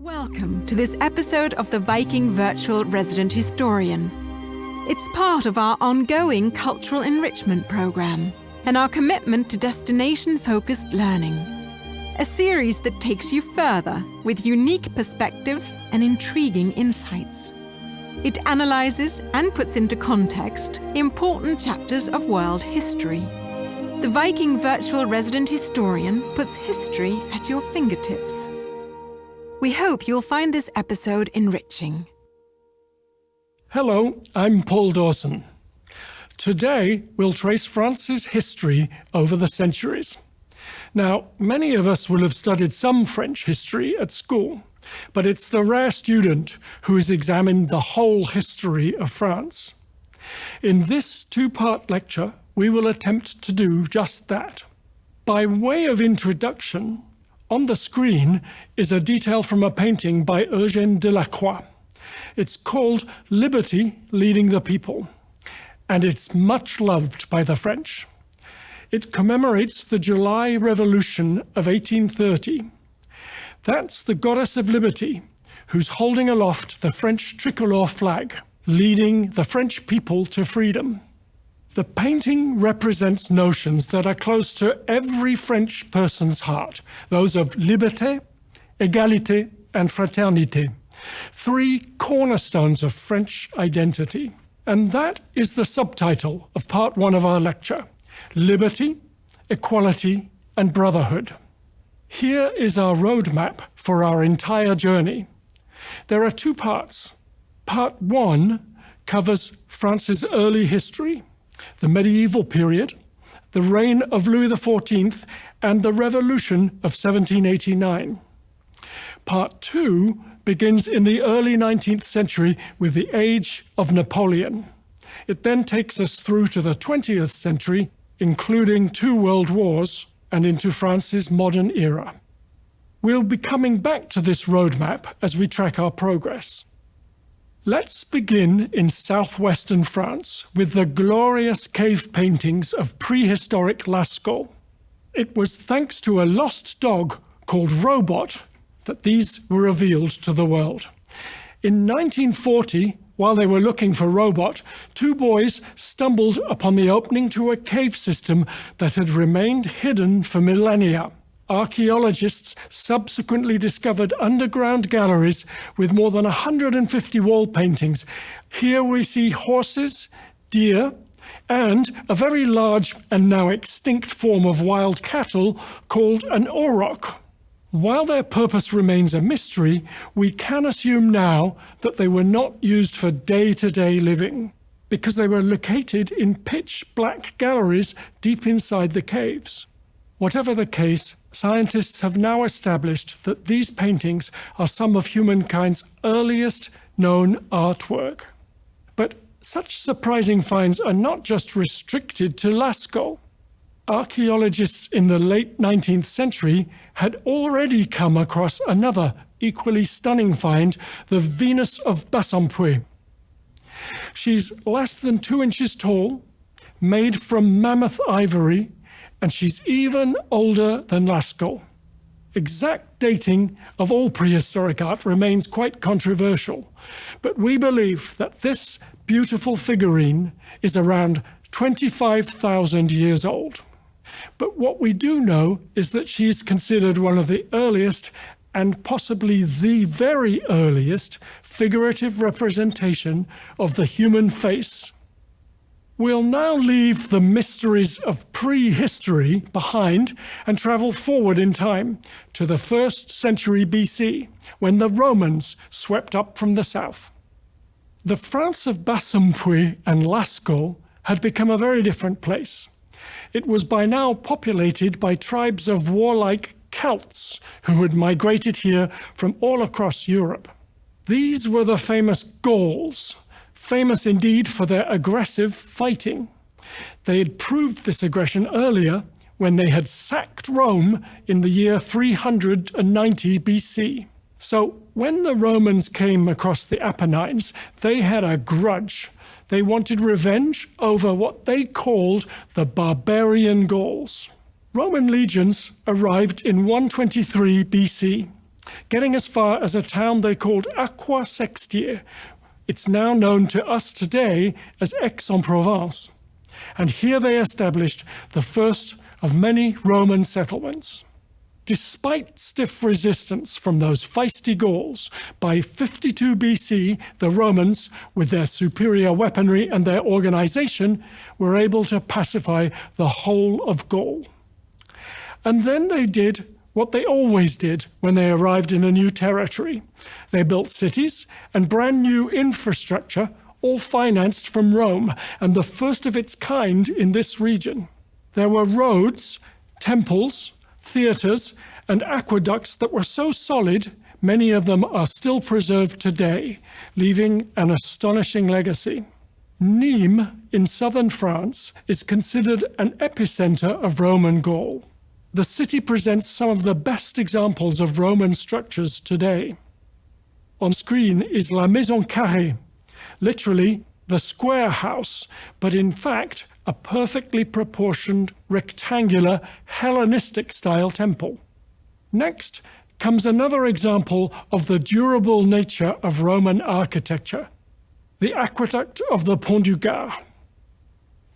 Welcome to this episode of the Viking Virtual Resident Historian. It's part of our ongoing cultural enrichment program and our commitment to destination-focused learning. A series that takes you further with unique perspectives and intriguing insights. It analyzes and puts into context important chapters of world history. The Viking Virtual Resident Historian puts history at your fingertips. We hope you'll find this episode enriching. Hello, I'm Paul Dawson. Today, we'll trace France's history over the centuries. Now, many of us will have studied some French history at school, but it's the rare student who has examined the whole history of France. In this two-part lecture, we will attempt to do just that. By way of introduction, on the screen is a detail from a painting by Eugène Delacroix. It's called Liberty Leading the People, and it's much loved by the French. It commemorates the July Revolution of 1830. That's the goddess of liberty, who's holding aloft the French tricolor flag, leading the French people to freedom. The painting represents notions that are close to every French person's heart, those of liberté, égalité, and fraternité, three cornerstones of French identity. And that is the subtitle of part one of our lecture, Liberty, Equality, and Brotherhood. Here is our roadmap for our entire journey. There are two parts. Part one covers France's early history, the medieval period, the reign of Louis XIV, and the Revolution of 1789. Part two begins in the early 19th century with the age of Napoleon. It then takes us through to the 20th century, including two world wars, and into France's modern era. We'll be coming back to this roadmap as we track our progress. Let's begin in southwestern France with the glorious cave paintings of prehistoric Lascaux. It was thanks to a lost dog called Robot that these were revealed to the world. In 1940, while they were looking for Robot, two boys stumbled upon the opening to a cave system that had remained hidden for millennia. Archaeologists subsequently discovered underground galleries with more than 150 wall paintings. Here we see horses, deer, and a very large and now extinct form of wild cattle called an auroch. While their purpose remains a mystery, we can assume now that they were not used for day-to-day living, because they were located in pitch-black galleries deep inside the caves. Whatever the case, scientists have now established that these paintings are some of humankind's earliest known artwork. But such surprising finds are not just restricted to Lascaux. Archaeologists in the late 19th century had already come across another equally stunning find, the Venus of Bassompouy. She's less than 2 inches tall, made from mammoth ivory, and she's even older than Lascaux. Exact dating of all prehistoric art remains quite controversial, but we believe that this beautiful figurine is around 25,000 years old. But what we do know is that she is considered one of the earliest and possibly the very earliest figurative representation of the human face. We'll now leave the mysteries of prehistory behind and travel forward in time to the 1st century BC, when the Romans swept up from the south. The France of Bassompouy and Lascaux had become a very different place. It was by now populated by tribes of warlike Celts who had migrated here from all across Europe. These were the famous Gauls, famous indeed for their aggressive fighting. They had proved this aggression earlier when they had sacked Rome in the year 390 BC. So when the Romans came across the Apennines, they had a grudge. They wanted revenge over what they called the barbarian Gauls. Roman legions arrived in 123 BC. getting as far as a town they called Aqua Sextier. It's now known to us today as Aix-en-Provence. And here they established the first of many Roman settlements. Despite stiff resistance from those feisty Gauls, by 52 BC, the Romans, with their superior weaponry and their organization, were able to pacify the whole of Gaul. And then they did what they always did when they arrived in a new territory. They built cities and brand new infrastructure, all financed from Rome, and the first of its kind in this region. There were roads, temples, theatres, and aqueducts that were so solid, many of them are still preserved today, leaving an astonishing legacy. Nîmes, in southern France, is considered an epicenter of Roman Gaul. The city presents some of the best examples of Roman structures today. On screen is La Maison Carrée, literally the square house, but in fact a perfectly proportioned, rectangular, Hellenistic-style temple. Next comes another example of the durable nature of Roman architecture, the aqueduct of the Pont du Gard.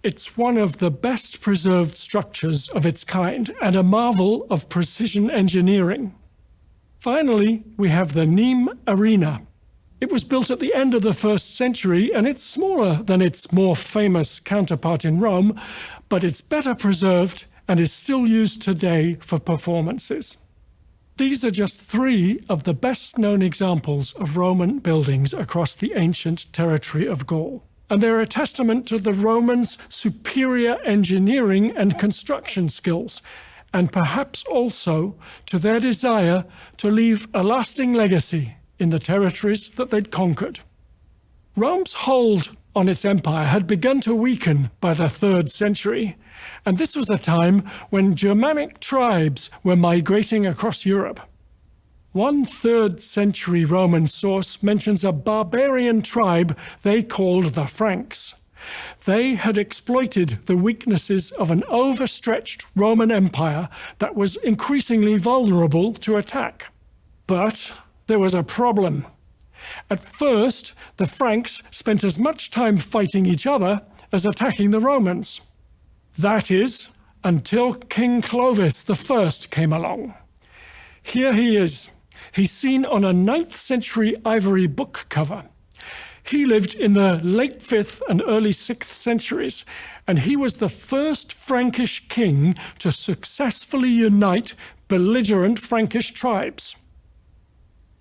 It's one of the best preserved structures of its kind and a marvel of precision engineering. Finally, we have the Nîmes Arena. It was built at the end of the 1st century, and it's smaller than its more famous counterpart in Rome, but it's better preserved and is still used today for performances. These are just 3 of the best-known examples of Roman buildings across the ancient territory of Gaul, and they're a testament to the Romans' superior engineering and construction skills, and perhaps also to their desire to leave a lasting legacy in the territories that they'd conquered. Rome's hold on its empire had begun to weaken by the 3rd century, and this was a time when Germanic tribes were migrating across Europe. One 3rd century Roman source mentions a barbarian tribe they called the Franks. They had exploited the weaknesses of an overstretched Roman Empire that was increasingly vulnerable to attack. But there was a problem. At first, the Franks spent as much time fighting each other as attacking the Romans. That is, until King Clovis I came along. Here he is. He's seen on a 9th century ivory book cover. He lived in the late 5th and early 6th centuries, and he was the first Frankish king to successfully unite belligerent Frankish tribes.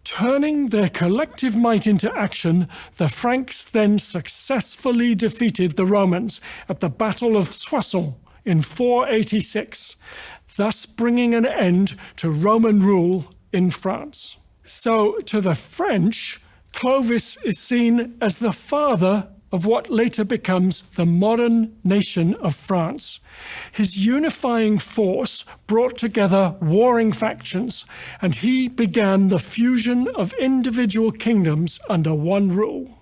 Turning their collective might into action, the Franks then successfully defeated the Romans at the Battle of Soissons in 486, thus bringing an end to Roman rule in France. So to the French, Clovis is seen as the father of what later becomes the modern nation of France. His unifying force brought together warring factions, and he began the fusion of individual kingdoms under one rule.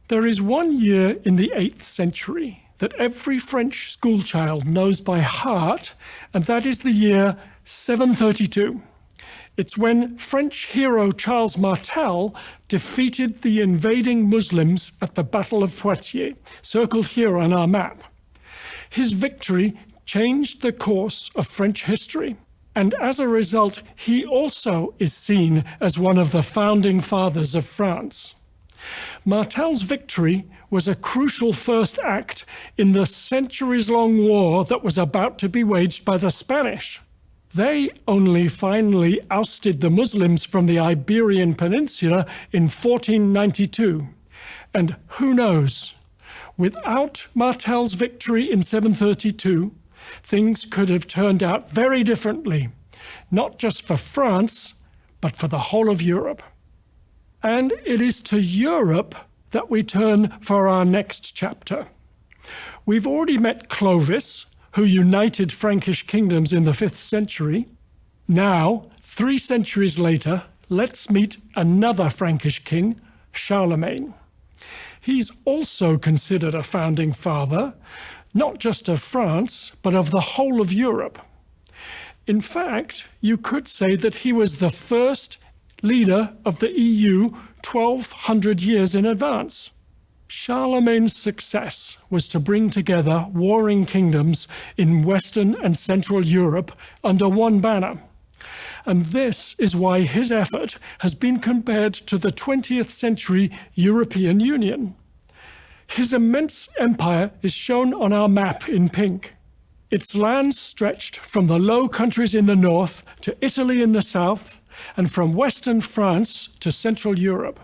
There is one year in the 8th century that every French schoolchild knows by heart, and that is the year 732. It's when French hero Charles Martel defeated the invading Muslims at the Battle of Poitiers, circled here on our map. His victory changed the course of French history, and as a result, he also is seen as one of the founding fathers of France. Martel's victory was a crucial first act in the centuries-long war that was about to be waged by the Spanish. They only finally ousted the Muslims from the Iberian Peninsula in 1492. And who knows, without Martel's victory in 732, things could have turned out very differently, not just for France, but for the whole of Europe. And it is to Europe that we turn for our next chapter. We've already met Clovis, who united Frankish kingdoms in the 5th century. Now, 3 centuries later, let's meet another Frankish king, Charlemagne. He's also considered a founding father, not just of France, but of the whole of Europe. In fact, you could say that he was the first leader of the EU 1200 years in advance. Charlemagne's success was to bring together warring kingdoms in Western and Central Europe under one banner. And this is why his effort has been compared to the 20th century European Union. His immense empire is shown on our map in pink. Its lands stretched from the Low Countries in the north to Italy in the south, and from Western France to Central Europe.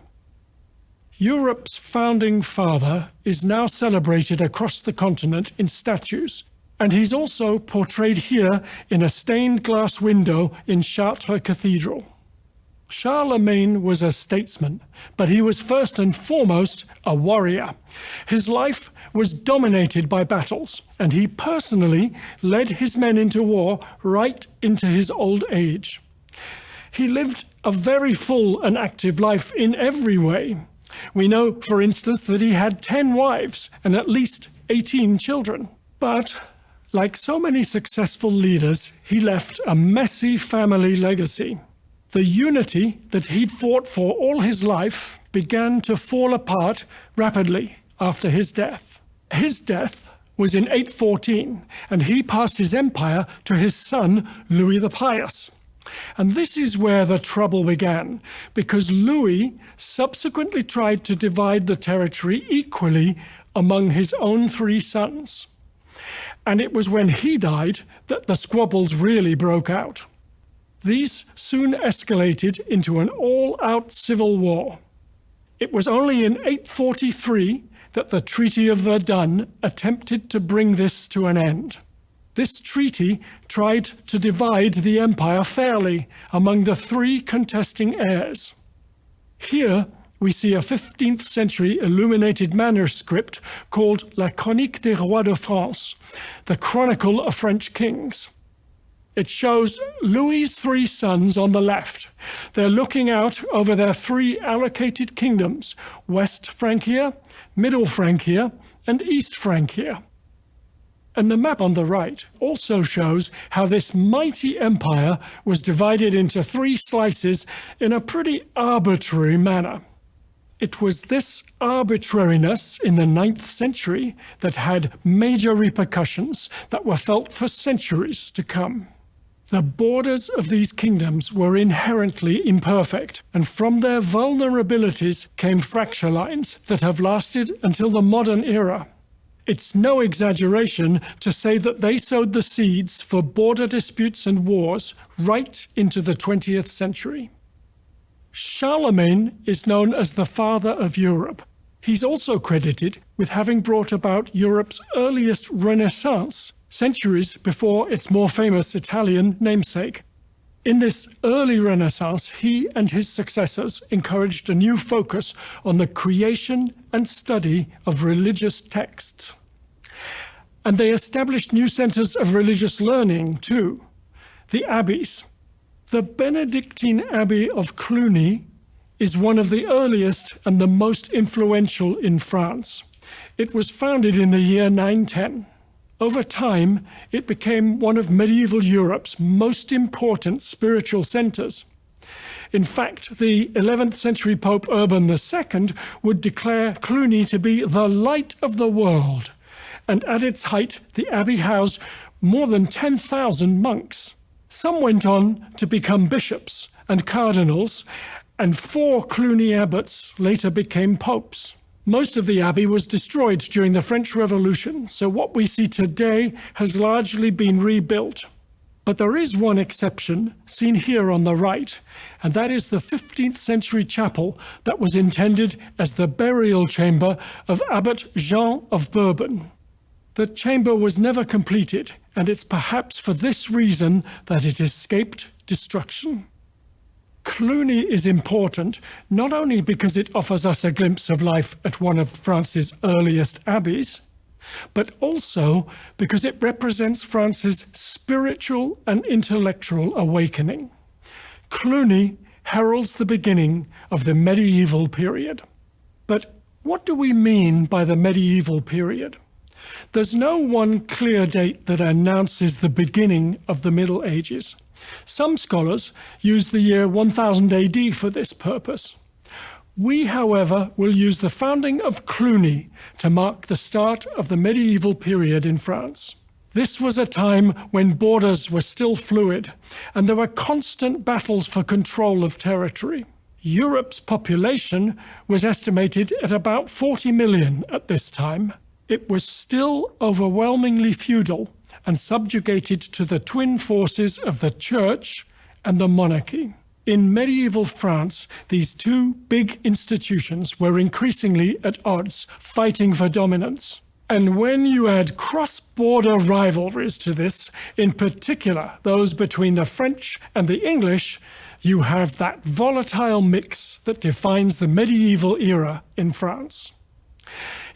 Europe's founding father is now celebrated across the continent in statues, and he's also portrayed here in a stained glass window in Chartres Cathedral. Charlemagne was a statesman, but he was first and foremost a warrior. His life was dominated by battles, and he personally led his men into war right into his old age. He lived a very full and active life in every way. We know, for instance, that he had 10 wives and at least 18 children. But, like so many successful leaders, he left a messy family legacy. The unity that he'd fought for all his life began to fall apart rapidly after his death. His death was in 814, and he passed his empire to his son, Louis the Pious. And this is where the trouble began, because Louis subsequently tried to divide the territory equally among his own 3 sons. And it was when he died that the squabbles really broke out. These soon escalated into an all-out civil war. It was only in 843 that the Treaty of Verdun attempted to bring this to an end. This treaty tried to divide the empire fairly among the 3 contesting heirs. Here we see a 15th century illuminated manuscript called La Chronique des Rois de France, the Chronicle of French Kings. It shows Louis's 3 sons on the left. They're looking out over their 3 allocated kingdoms, West Francia, Middle Francia, and East Francia. And the map on the right also shows how this mighty empire was divided into 3 slices in a pretty arbitrary manner. It was this arbitrariness in the 9th century that had major repercussions that were felt for centuries to come. The borders of these kingdoms were inherently imperfect, and from their vulnerabilities came fracture lines that have lasted until the modern era. It's no exaggeration to say that they sowed the seeds for border disputes and wars right into the 20th century. Charlemagne is known as the father of Europe. He's also credited with having brought about Europe's earliest Renaissance, centuries before its more famous Italian namesake. In this early Renaissance, he and his successors encouraged a new focus on the creation and study of religious texts. And they established new centers of religious learning too, the abbeys. The Benedictine Abbey of Cluny is one of the earliest and the most influential in France. It was founded in the year 910. Over time, it became one of medieval Europe's most important spiritual centers. In fact, the 11th century Pope Urban II would declare Cluny to be the light of the world, and at its height, the abbey housed more than 10,000 monks. Some went on to become bishops and cardinals, and 4 Cluny abbots later became popes. Most of the abbey was destroyed during the French Revolution, so what we see today has largely been rebuilt. But there is one exception, seen here on the right, and that is the 15th century chapel that was intended as the burial chamber of Abbot Jean of Bourbon. The chamber was never completed, and it's perhaps for this reason that it escaped destruction. Cluny is important not only because it offers us a glimpse of life at one of France's earliest abbeys, but also because it represents France's spiritual and intellectual awakening. Cluny heralds the beginning of the medieval period. But what do we mean by the medieval period? There's no one clear date that announces the beginning of the Middle Ages. Some scholars use the year 1000 AD for this purpose. We, however, will use the founding of Cluny to mark the start of the medieval period in France. This was a time when borders were still fluid, and there were constant battles for control of territory. Europe's population was estimated at about 40 million at this time. It was still overwhelmingly feudal and subjugated to the twin forces of the church and the monarchy. In medieval France, these two big institutions were increasingly at odds, fighting for dominance. And when you add cross-border rivalries to this, in particular those between the French and the English, you have that volatile mix that defines the medieval era in France.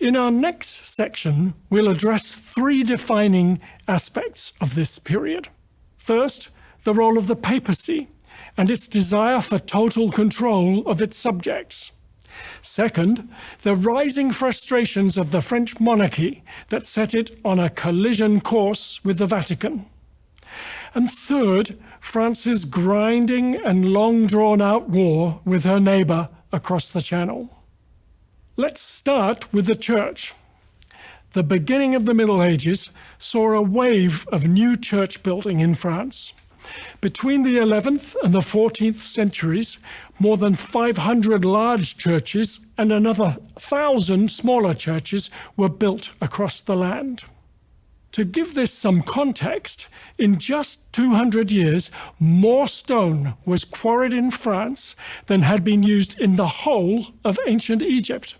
In our next section, we'll address three defining aspects of this period. First, the role of the papacy and its desire for total control of its subjects. Second, the rising frustrations of the French monarchy that set it on a collision course with the Vatican. And third, France's grinding and long drawn-out war with her neighbour across the Channel. Let's start with the Church. The beginning of the Middle Ages saw a wave of new church building in France. Between the 11th and the 14th centuries, more than 500 large churches and another 1,000 smaller churches were built across the land. To give this some context, in just 200 years, more stone was quarried in France than had been used in the whole of ancient Egypt.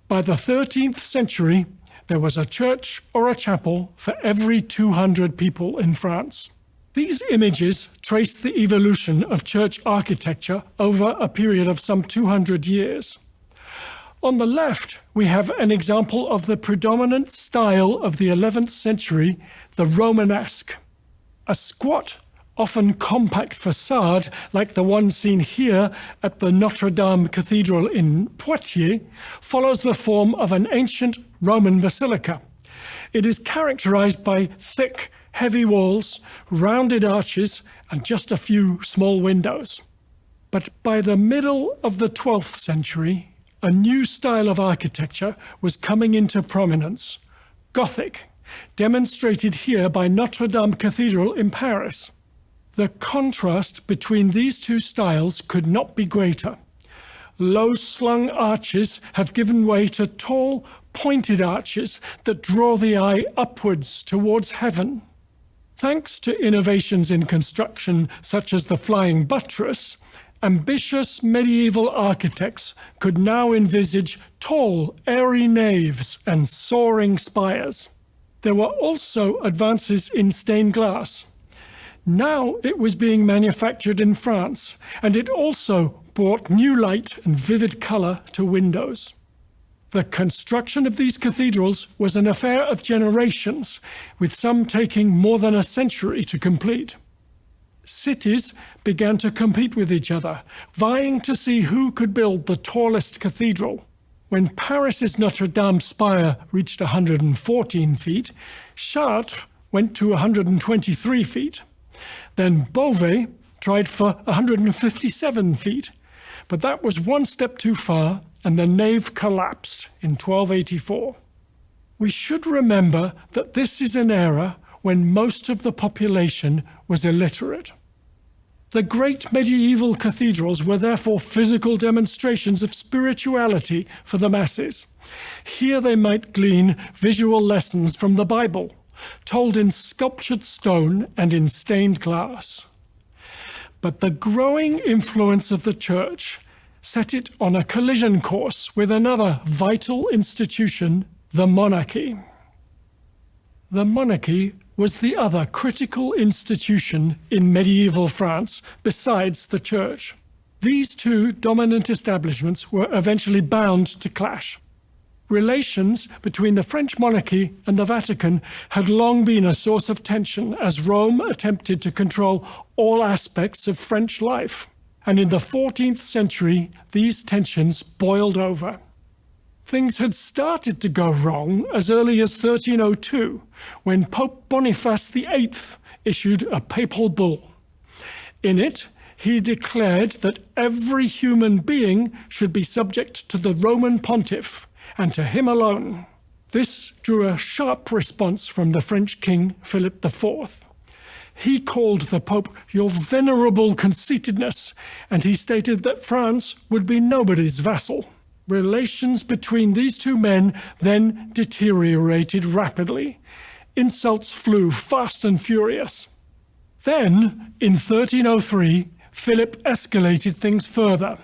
By the 13th century, there was a church or a chapel for every 200 people in France. These images trace the evolution of church architecture over a period of some 200 years. On the left, we have an example of the predominant style of the 11th century, the Romanesque. A squat, often compact facade, like the one seen here at the Notre Dame Cathedral in Poitiers, follows the form of an ancient Roman basilica. It is characterized by thick, heavy walls, rounded arches, and just a few small windows. But by the middle of the 12th century, a new style of architecture was coming into prominence, Gothic, demonstrated here by Notre Dame Cathedral in Paris. The contrast between these two styles could not be greater. Low-slung arches have given way to tall, pointed arches that draw the eye upwards towards heaven. Thanks to innovations in construction such as the flying buttress, ambitious medieval architects could now envisage tall, airy naves and soaring spires. There were also advances in stained glass. Now it was being manufactured in France, and it also brought new light and vivid colour to windows. The construction of these cathedrals was an affair of generations, with some taking more than a century to complete. Cities began to compete with each other, vying to see who could build the tallest cathedral. When Paris's Notre Dame spire reached 114 feet, Chartres went to 123 feet. Then Beauvais tried for 157 feet, but that was one step too far, and the nave collapsed in 1284. We should remember that this is an era when most of the population was illiterate. The great medieval cathedrals were therefore physical demonstrations of spirituality for the masses. Here they might glean visual lessons from the Bible, told in sculptured stone and in stained glass. But the growing influence of the Church set it on a collision course with another vital institution, the monarchy. The monarchy was the other critical institution in medieval France besides the Church. These two dominant establishments were eventually bound to clash. Relations between the French monarchy and the Vatican had long been a source of tension as Rome attempted to control all aspects of French life. And in the 14th century, these tensions boiled over. Things had started to go wrong as early as 1302, when Pope Boniface VIII issued a papal bull. In it, he declared that every human being should be subject to the Roman pontiff, and to him alone. This drew a sharp response from the French king, Philip IV. He called the Pope "your venerable conceitedness," and he stated that France would be nobody's vassal. Relations between these two men then deteriorated rapidly. Insults flew fast and furious. Then, in 1303, Philip escalated things further.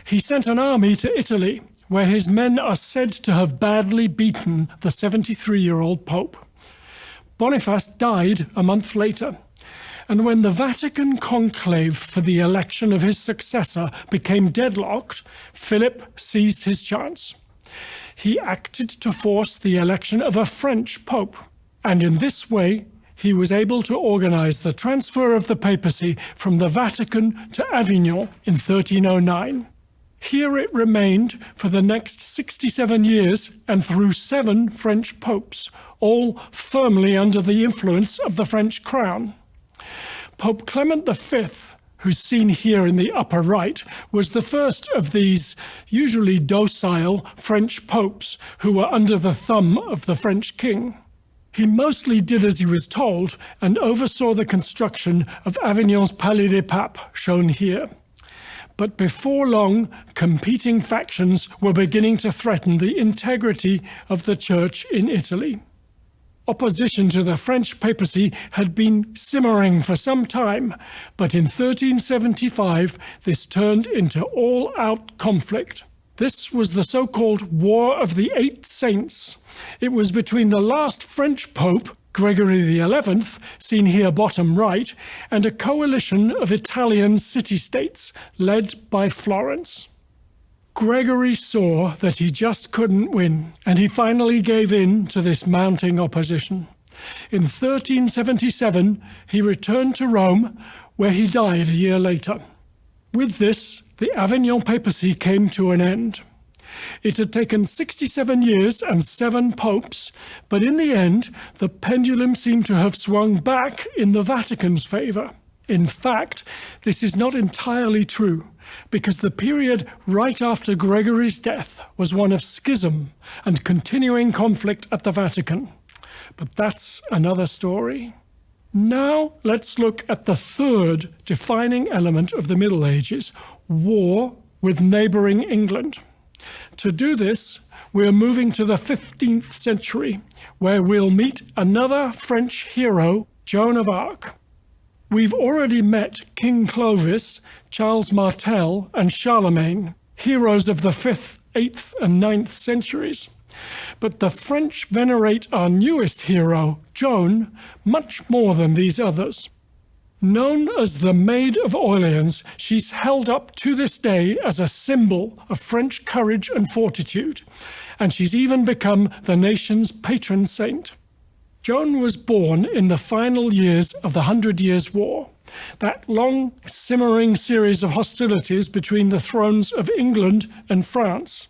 He sent an army to Italy, where his men are said to have badly beaten the 73-year-old Pope. Boniface died a month later, and when the Vatican conclave for the election of his successor became deadlocked, Philip seized his chance. He acted to force the election of a French pope, and in this way he was able to organize the transfer of the papacy from the Vatican to Avignon in 1309. Here it remained for the next 67 years and through 7 French popes, all firmly under the influence of the French crown. Pope Clement V, who's seen here in the upper right, was the first of these usually docile French popes who were under the thumb of the French king. He mostly did as he was told and oversaw the construction of Avignon's Palais des Papes, shown here. But before long, competing factions were beginning to threaten the integrity of the church in Italy. Opposition to the French papacy had been simmering for some time, but in 1375 this turned into all-out conflict. This was the so-called War of the Eight Saints. It was between the last French pope, Gregory XI, seen here bottom right, and a coalition of Italian city-states led by Florence. Gregory saw that he just couldn't win, and he finally gave in to this mounting opposition. In 1377, he returned to Rome, where he died a year later. With this, the Avignon papacy came to an end. It had taken 67 years and 7 popes, but in the end, the pendulum seemed to have swung back in the Vatican's favor. In fact, this is not entirely true, because the period right after Gregory's death was one of schism and continuing conflict at the Vatican. But that's another story. Now let's look at the third defining element of the Middle Ages, war with neighboring England. To do this, we're moving to the 15th century, where we'll meet another French hero, Joan of Arc. We've already met King Clovis, Charles Martel, and Charlemagne, heroes of the 5th, 8th, and 9th centuries. But the French venerate our newest hero, Joan, much more than these others. Known as the Maid of Orleans, she's held up to this day as a symbol of French courage and fortitude, and she's even become the nation's patron saint. Joan was born in the final years of the 100 Years' War, that long, simmering series of hostilities between the thrones of England and France.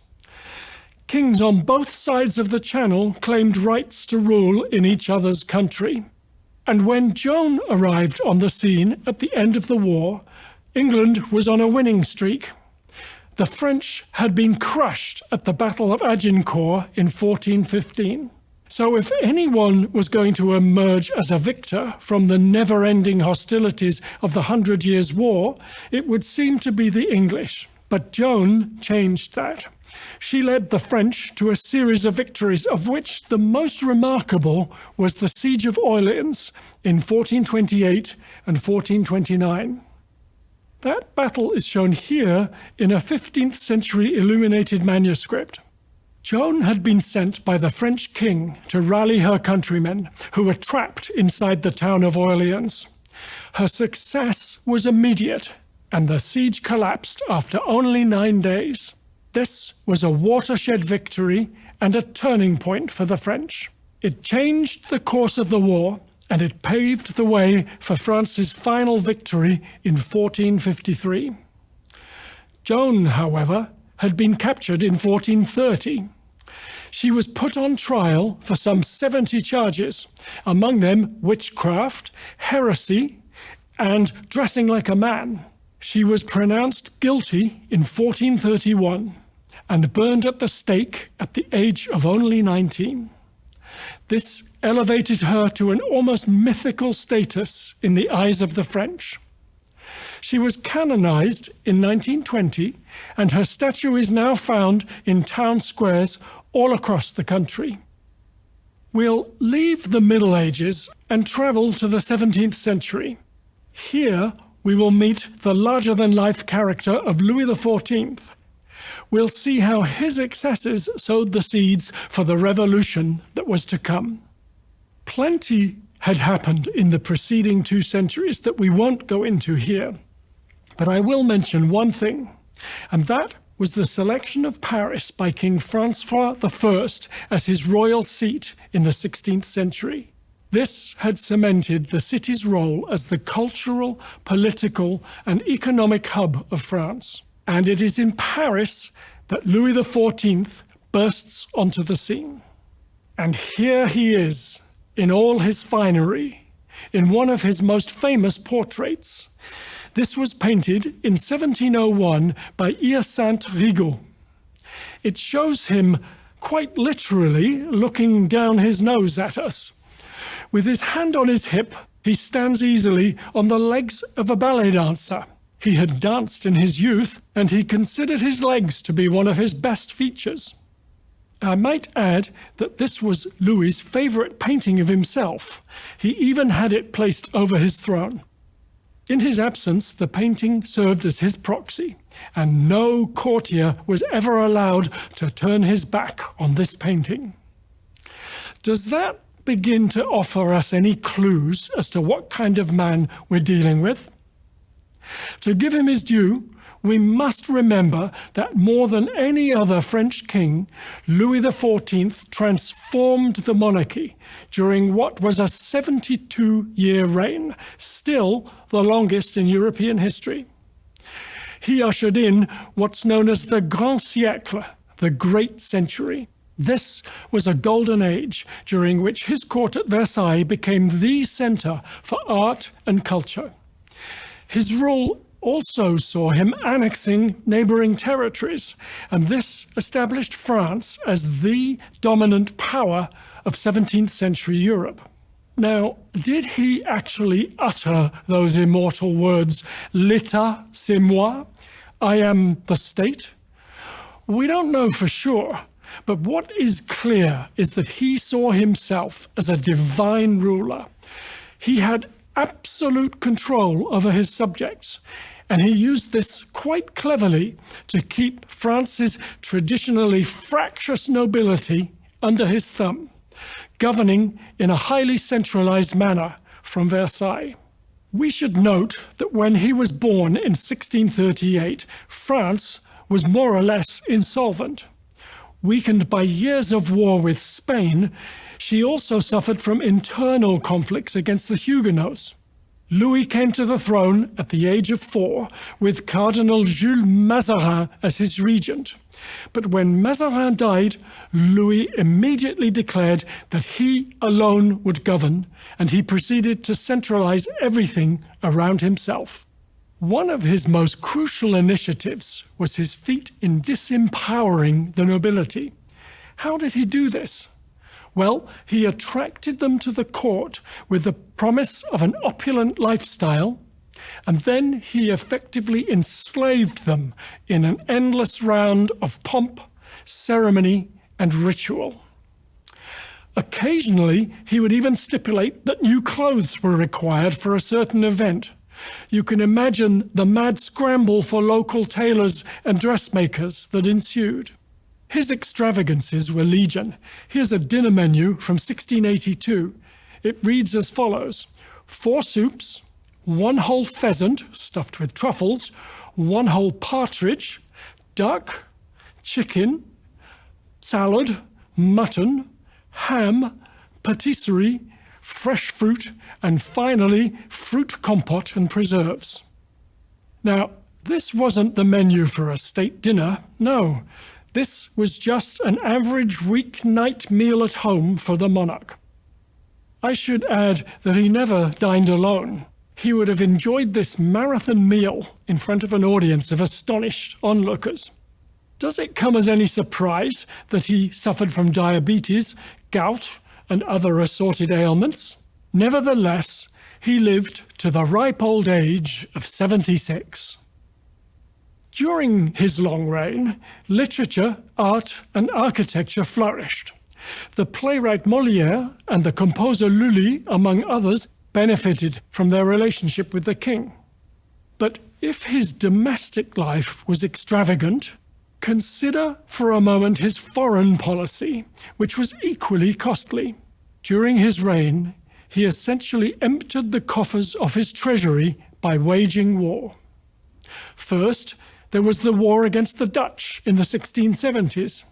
Kings on both sides of the Channel claimed rights to rule in each other's country. And when Joan arrived on the scene at the end of the war, England was on a winning streak. The French had been crushed at the Battle of Agincourt in 1415. So if anyone was going to emerge as a victor from the never-ending hostilities of the 100 Years' War, it would seem to be the English. But Joan changed that. She led the French to a series of victories, of which the most remarkable was the Siege of Orleans in 1428 and 1429. That battle is shown here in a 15th century illuminated manuscript. Joan had been sent by the French king to rally her countrymen, who were trapped inside the town of Orleans. Her success was immediate, and the siege collapsed after only 9 days. This was a watershed victory and a turning point for the French. It changed the course of the war, and it paved the way for France's final victory in 1453. Joan, however, had been captured in 1430. She was put on trial for some 70 charges, among them witchcraft, heresy, and dressing like a man. She was pronounced guilty in 1431 and burned at the stake at the age of only 19. This elevated her to an almost mythical status in the eyes of the French. She was canonized in 1920, and her statue is now found in town squares all across the country. We'll leave the Middle Ages and travel to the 17th century. Here, we will meet the larger-than-life character of Louis XIV. We'll see how his excesses sowed the seeds for the revolution that was to come. Plenty had happened in the preceding 2 centuries that we won't go into here, but I will mention one thing, and that was the selection of Paris by King Francois I as his royal seat in the 16th century. This had cemented the city's role as the cultural, political, and economic hub of France. And it is in Paris that Louis XIV bursts onto the scene. And here he is, in all his finery, in one of his most famous portraits. This was painted in 1701 by Hyacinthe Rigaud. It shows him quite literally looking down his nose at us. With his hand on his hip, he stands easily on the legs of a ballet dancer. He had danced in his youth, and he considered his legs to be one of his best features. I might add that this was Louis's favorite painting of himself. He even had it placed over his throne. In his absence, the painting served as his proxy, and no courtier was ever allowed to turn his back on this painting. Does that begin to offer us any clues as to what kind of man we're dealing with? To give him his due, we must remember that more than any other French king, Louis XIV transformed the monarchy during what was a 72-year reign, still the longest in European history. He ushered in what's known as the Grand Siècle, the Great Century. This was a golden age during which his court at Versailles became the centre for art and culture. His rule also saw him annexing neighbouring territories, and this established France as the dominant power of 17th century Europe. Now, did he actually utter those immortal words, "L'État, c'est moi," I am the state? We don't know for sure, but what is clear is that he saw himself as a divine ruler. He had absolute control over his subjects, and he used this quite cleverly to keep France's traditionally fractious nobility under his thumb, governing in a highly centralized manner from Versailles. We should note that when he was born in 1638, France was more or less insolvent. Weakened by years of war with Spain, she also suffered from internal conflicts against the Huguenots. Louis came to the throne at the age of 4 with Cardinal Jules Mazarin as his regent. But when Mazarin died, Louis immediately declared that he alone would govern, and he proceeded to centralize everything around himself. One of his most crucial initiatives was his feat in disempowering the nobility. How did he do this? Well, he attracted them to the court with the promise of an opulent lifestyle, and then he effectively enslaved them in an endless round of pomp, ceremony, and ritual. Occasionally, he would even stipulate that new clothes were required for a certain event. You can imagine the mad scramble for local tailors and dressmakers that ensued. His extravagances were legion. Here's a dinner menu from 1682. It reads as follows: 4 soups, 1 whole pheasant stuffed with truffles, 1 whole partridge, duck, chicken, salad, mutton, ham, patisserie, fresh fruit, and finally, fruit compote and preserves. Now, this wasn't the menu for a state dinner, no. This was just an average weeknight meal at home for the monarch. I should add that he never dined alone. He would have enjoyed this marathon meal in front of an audience of astonished onlookers. Does it come as any surprise that he suffered from diabetes, gout, and other assorted ailments? Nevertheless, he lived to the ripe old age of 76. During his long reign, literature, art, and architecture flourished. The playwright Molière and the composer Lully, among others, benefited from their relationship with the king. But if his domestic life was extravagant, consider for a moment his foreign policy, which was equally costly. During his reign, he essentially emptied the coffers of his treasury by waging war. First, there was the war against the Dutch in the 1670s.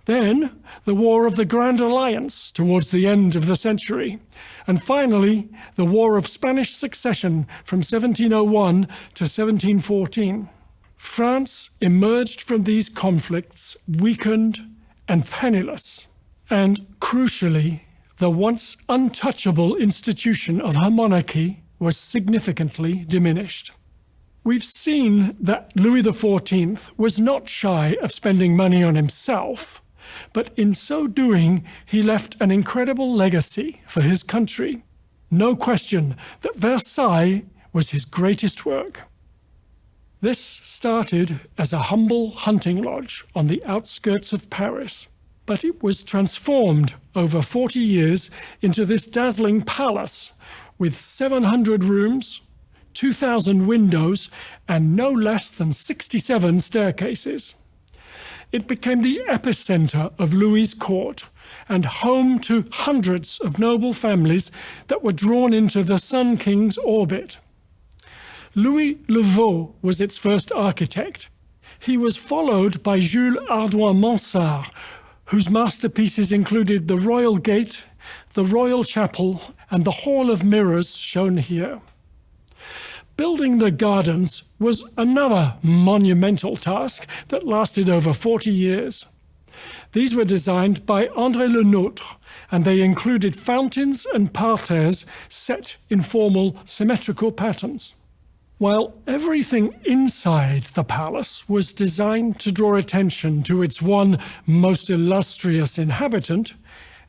Then, the War of the Grand Alliance towards the end of the century. And finally, the War of Spanish Succession from 1701 to 1714. France emerged from these conflicts weakened and penniless. And crucially, the once untouchable institution of her monarchy was significantly diminished. We've seen that Louis XIV was not shy of spending money on himself, but in so doing, he left an incredible legacy for his country. No question that Versailles was his greatest work. This started as a humble hunting lodge on the outskirts of Paris, but it was transformed over 40 years into this dazzling palace with 700 rooms, 2,000 windows, and no less than 67 staircases. It became the epicenter of Louis's court and home to hundreds of noble families that were drawn into the Sun King's orbit. Louis Le Vau was its first architect. He was followed by Jules Hardouin-Mansart, whose masterpieces included the Royal Gate, the Royal Chapel, and the Hall of Mirrors shown here. Building the gardens was another monumental task that lasted over 40 years. These were designed by André Le Nôtre, and they included fountains and parterres set in formal symmetrical patterns. While everything inside the palace was designed to draw attention to its one most illustrious inhabitant,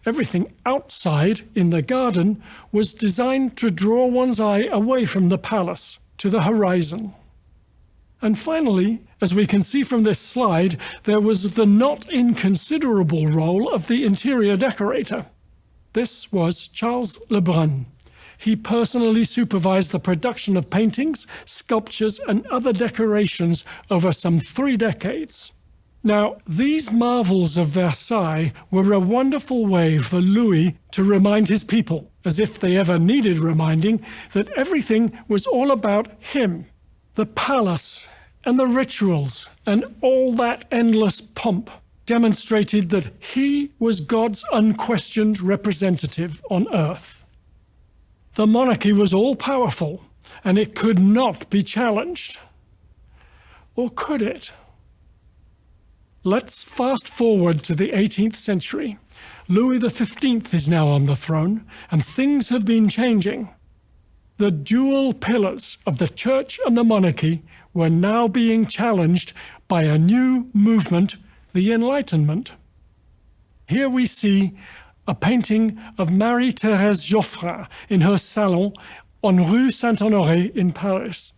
everything outside in the garden was designed to draw one's eye away from the palace to the horizon. And finally, as we can see from this slide, there was the not inconsiderable role of the interior decorator. This was Charles Lebrun. He personally supervised the production of paintings, sculptures, and other decorations over some 3 decades. Now, these marvels of Versailles were a wonderful way for Louis to remind his people, as if they ever needed reminding, that everything was all about him. The palace and the rituals and all that endless pomp demonstrated that he was God's unquestioned representative on earth. The monarchy was all-powerful, and it could not be challenged. Or could it? Let's fast forward to the 18th century. Louis XV is now on the throne, and things have been changing. The dual pillars of the church and the monarchy were now being challenged by a new movement, the Enlightenment. Here we see a painting of Marie-Thérèse Joffrin in her salon on Rue Saint-Honoré in Paris.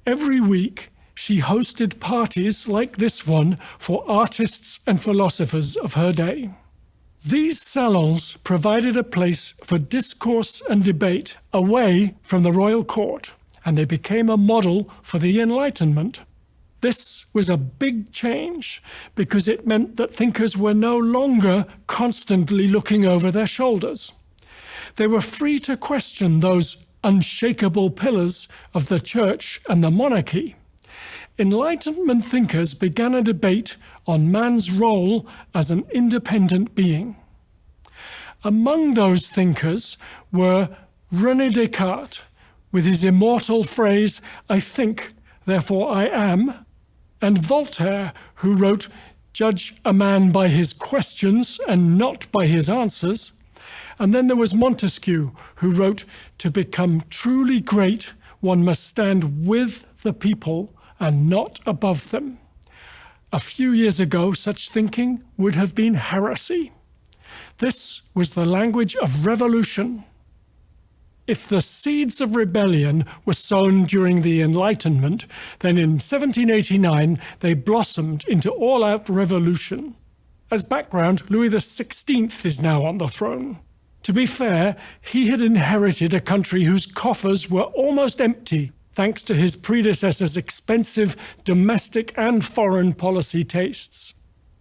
Every week, she hosted parties like this one for artists and philosophers of her day. These salons provided a place for discourse and debate away from the royal court, and they became a model for the Enlightenment. This was a big change because it meant that thinkers were no longer constantly looking over their shoulders. They were free to question those unshakable pillars of the church and the monarchy. Enlightenment thinkers began a debate on man's role as an independent being. Among those thinkers were René Descartes, with his immortal phrase, "I think, therefore I am," and Voltaire, who wrote, judge a man by his questions and not by his answers. And then there was Montesquieu, who wrote, "To become truly great, one must stand with the people and not above them." A few years ago, such thinking would have been heresy. This was the language of revolution. If the seeds of rebellion were sown during the Enlightenment, then in 1789 they blossomed into all-out revolution. As background, Louis XVI is now on the throne. To be fair, he had inherited a country whose coffers were almost empty, thanks to his predecessor's expensive domestic and foreign policy tastes.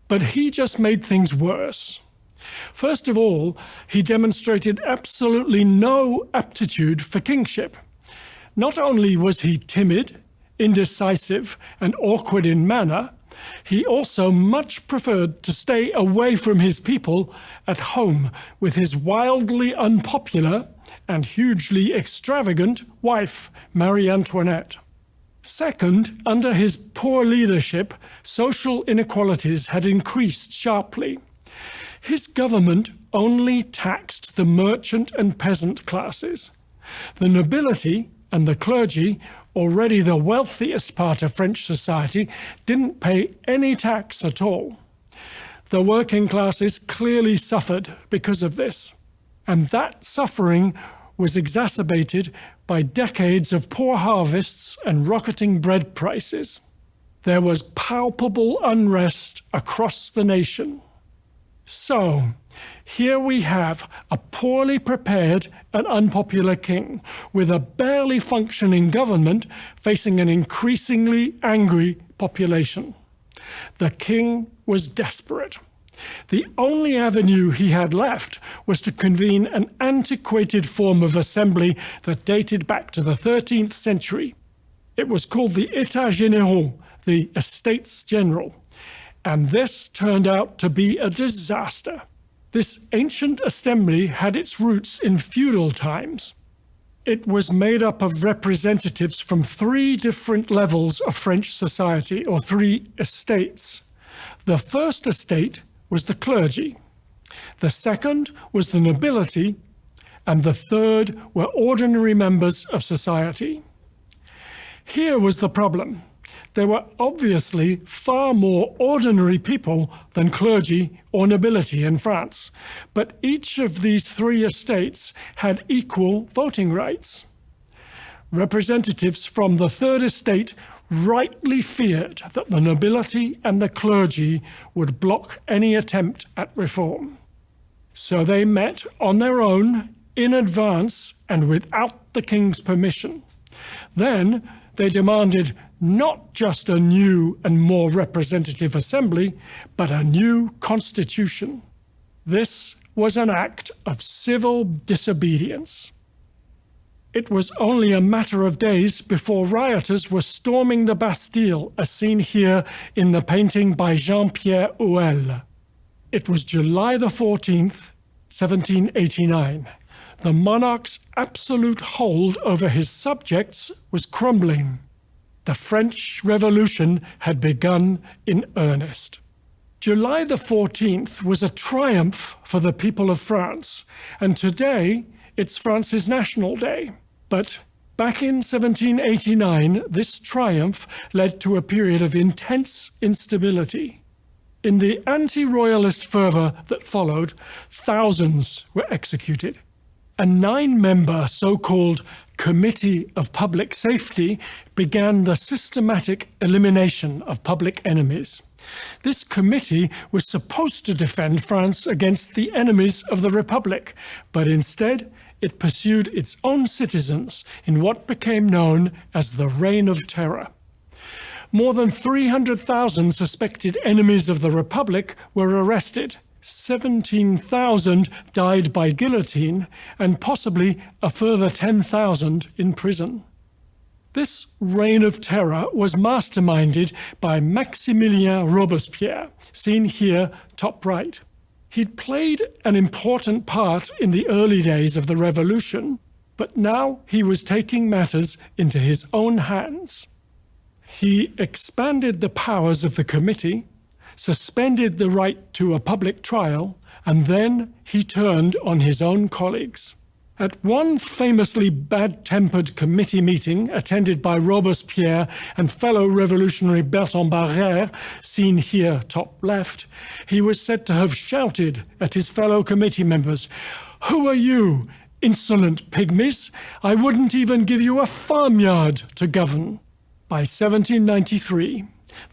But he just made things worse. First of all, he demonstrated absolutely no aptitude for kingship. Not only was he timid, indecisive, and awkward in manner, he also much preferred to stay away from his people at home with his wildly unpopular and hugely extravagant wife, Marie Antoinette. Second, under his poor leadership, social inequalities had increased sharply. His government only taxed the merchant and peasant classes. The nobility and the clergy, already the wealthiest part of French society, didn't pay any tax at all. The working classes clearly suffered because of this, and that suffering was exacerbated by decades of poor harvests and rocketing bread prices. There was palpable unrest across the nation. So, here we have a poorly prepared and unpopular king with a barely functioning government facing an increasingly angry population. The king was desperate. The only avenue he had left was to convene an antiquated form of assembly that dated back to the 13th century. It was called the États Généraux, the Estates General. And this turned out to be a disaster. This ancient assembly had its roots in feudal times. It was made up of representatives from 3 different levels of French society, or 3 estates. The first estate was the clergy. The second was the nobility, and the third were ordinary members of society. Here was the problem. There were obviously far more ordinary people than clergy or nobility in France, but each of these 3 estates had equal voting rights. Representatives from the third estate rightly feared that the nobility and the clergy would block any attempt at reform. So they met on their own, in advance, and without the king's permission. Then they demanded not just a new and more representative assembly, but a new constitution. This was an act of civil disobedience. It was only a matter of days before rioters were storming the Bastille, as seen here in the painting by Jean-Pierre Houel. It was July the 14th, 1789. The monarch's absolute hold over his subjects was crumbling. The French Revolution had begun in earnest. July the 14th was a triumph for the people of France, and today it's France's National Day. But back in 1789, this triumph led to a period of intense instability. In the anti-royalist fervour that followed, thousands were executed. A 9-member so-called Committee of Public Safety began the systematic elimination of public enemies. This committee was supposed to defend France against the enemies of the Republic, but instead it pursued its own citizens in what became known as the Reign of Terror. More than 300,000 suspected enemies of the Republic were arrested. 17,000 died by guillotine, and possibly a further 10,000 in prison. This reign of terror was masterminded by Maximilien Robespierre, seen here top right. He'd played an important part in the early days of the revolution, but now he was taking matters into his own hands. He expanded the powers of the committee, suspended the right to a public trial, and then he turned on his own colleagues. At one famously bad-tempered committee meeting attended by Robespierre and fellow revolutionary Bertrand Barrère, seen here top left, he was said to have shouted at his fellow committee members, "Who are you, insolent pygmies? I wouldn't even give you a farmyard to govern." By 1793,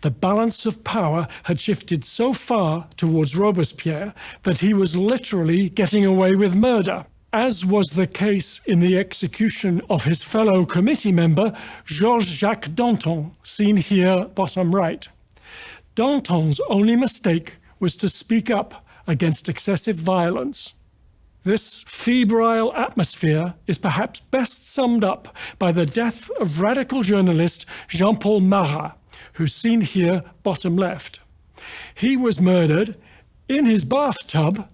the balance of power had shifted so far towards Robespierre that he was literally getting away with murder, as was the case in the execution of his fellow committee member, Georges-Jacques Danton, seen here bottom right. Danton's only mistake was to speak up against excessive violence. This febrile atmosphere is perhaps best summed up by the death of radical journalist Jean-Paul Marat, who's seen here bottom left. He was murdered in his bathtub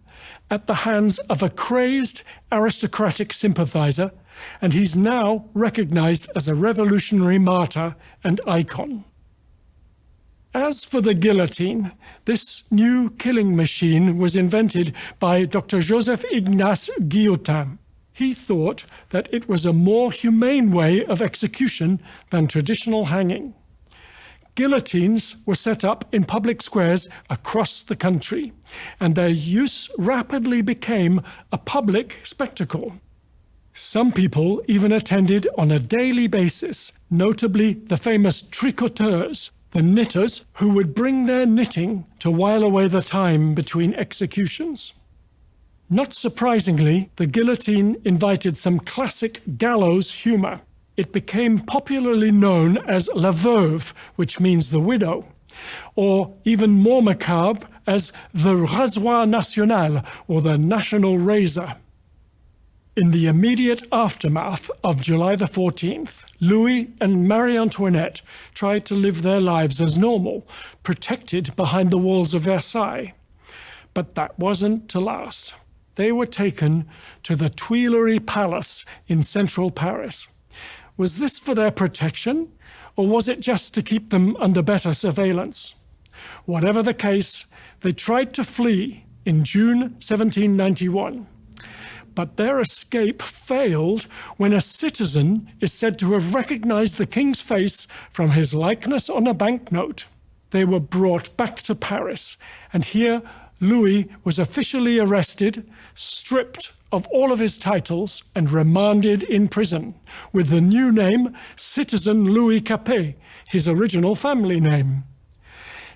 at the hands of a crazed aristocratic sympathizer, and he's now recognized as a revolutionary martyr and icon. As for the guillotine, this new killing machine was invented by Dr. Joseph Ignace Guillotin. He thought that it was a more humane way of execution than traditional hanging. Guillotines were set up in public squares across the country, and their use rapidly became a public spectacle. Some people even attended on a daily basis, notably the famous tricoteurs, the knitters who would bring their knitting to while away the time between executions. Not surprisingly, the guillotine invited some classic gallows humor. It became popularly known as la veuve, which means the widow, or even more macabre as the rasoir national, or the national razor. In the immediate aftermath of July the 14th, Louis and Marie Antoinette tried to live their lives as normal, protected behind the walls of Versailles. But that wasn't to last. They were taken to the Tuileries Palace in central Paris. Was this for their protection, or was it just to keep them under better surveillance? Whatever the case, they tried to flee in June 1791. But their escape failed when a citizen is said to have recognized the king's face from his likeness on a banknote. They were brought back to Paris, and here Louis was officially arrested, stripped of all of his titles, and remanded in prison, with the new name Citizen Louis Capet, his original family name.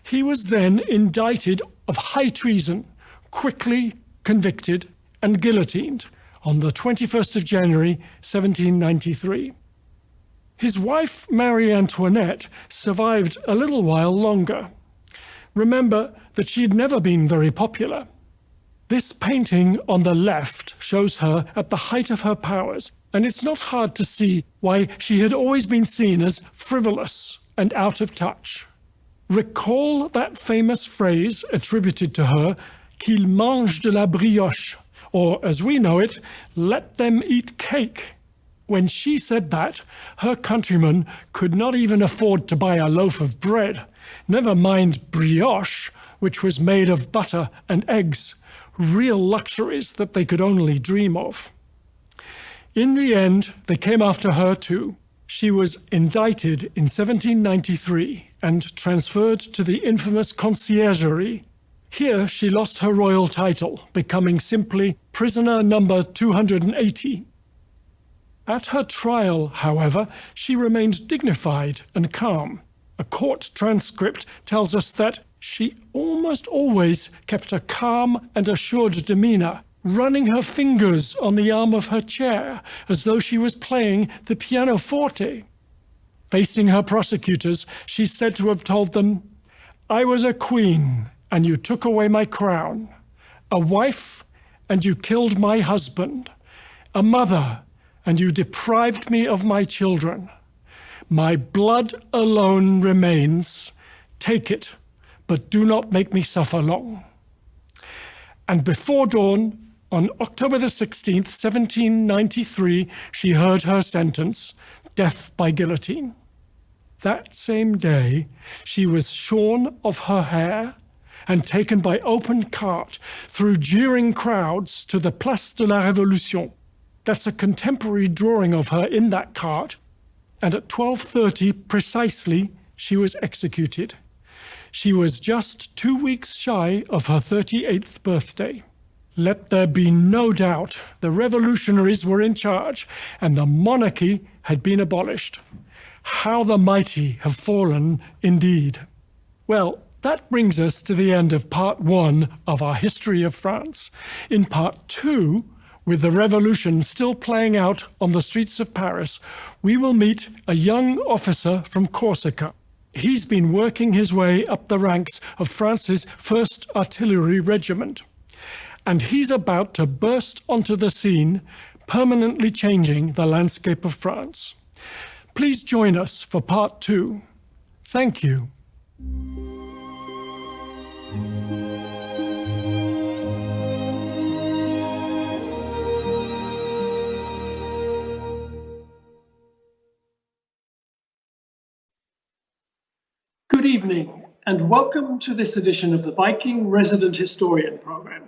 He was then indicted of high treason, quickly convicted, and guillotined on the 21st of January, 1793. His wife, Marie Antoinette, survived a little while longer. Remember that she'd never been very popular. This painting on the left shows her at the height of her powers, and it's not hard to see why she had always been seen as frivolous and out of touch. Recall that famous phrase attributed to her, qu'il mange de la brioche, or as we know it, let them eat cake. When she said that, her countrymen could not even afford to buy a loaf of bread, never mind brioche, which was made of butter and eggs, real luxuries that they could only dream of. In the end, they came after her too. She was indicted in 1793 and transferred to the infamous conciergerie. Here she lost her royal title, becoming simply prisoner number 280. At her trial, however, she remained dignified and calm. A court transcript tells us that she almost always kept a calm and assured demeanor, running her fingers on the arm of her chair as though she was playing the pianoforte. Facing her prosecutors, she's said to have told them, "I was a queen, and you took away my crown, a wife, and you killed my husband, a mother, and you deprived me of my children. My blood alone remains. Take it, but do not make me suffer long." And before dawn, on October the 16th, 1793, she heard her sentence, death by guillotine. That same day, she was shorn of her hair, and taken by open cart through jeering crowds to the Place de la Révolution. That's a contemporary drawing of her in that cart, and at 12:30 precisely, she was executed. She was just 2 weeks shy of her 38th birthday. Let there be no doubt the revolutionaries were in charge and the monarchy had been abolished. How the mighty have fallen indeed. Well, that brings us to the end of part 1 of our history of France. In part 2, with the revolution still playing out on the streets of Paris, we will meet a young officer from Corsica. He's been working his way up the ranks of France's 1st Artillery Regiment. And he's about to burst onto the scene, permanently changing the landscape of France. Please join us for part 2. Thank you. Good evening, and welcome to this edition of the Viking Resident Historian program.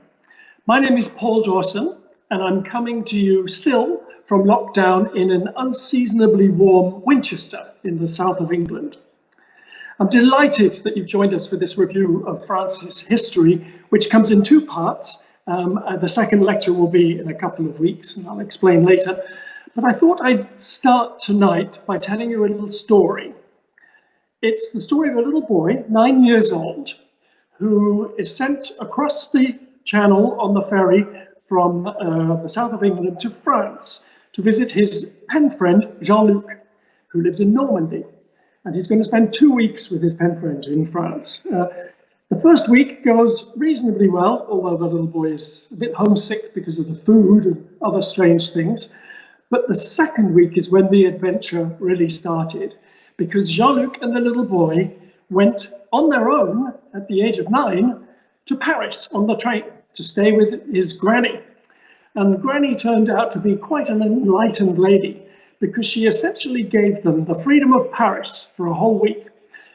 My name is Paul Dawson, and I'm coming to you still from lockdown in an unseasonably warm Winchester in the south of England. I'm delighted that you've joined us for this review of France's history, which comes in 2 parts. The second lecture will be in a couple of weeks, and I'll explain later. But I thought I'd start tonight by telling you a little story. It's the story of a little boy, 9 years old, who is sent across the Channel on the ferry from the south of England to France to visit his pen friend, Jean-Luc, who lives in Normandy. And he's going to spend 2 weeks with his pen friend in France. The first week goes reasonably well, although the little boy is a bit homesick because of the food and other strange things. But the second week is when the adventure really started, because Jean-Luc and the little boy went on their own at the age of 9 to Paris on the train to stay with his granny. And Granny turned out to be quite an enlightened lady, because she essentially gave them the freedom of Paris for a whole week,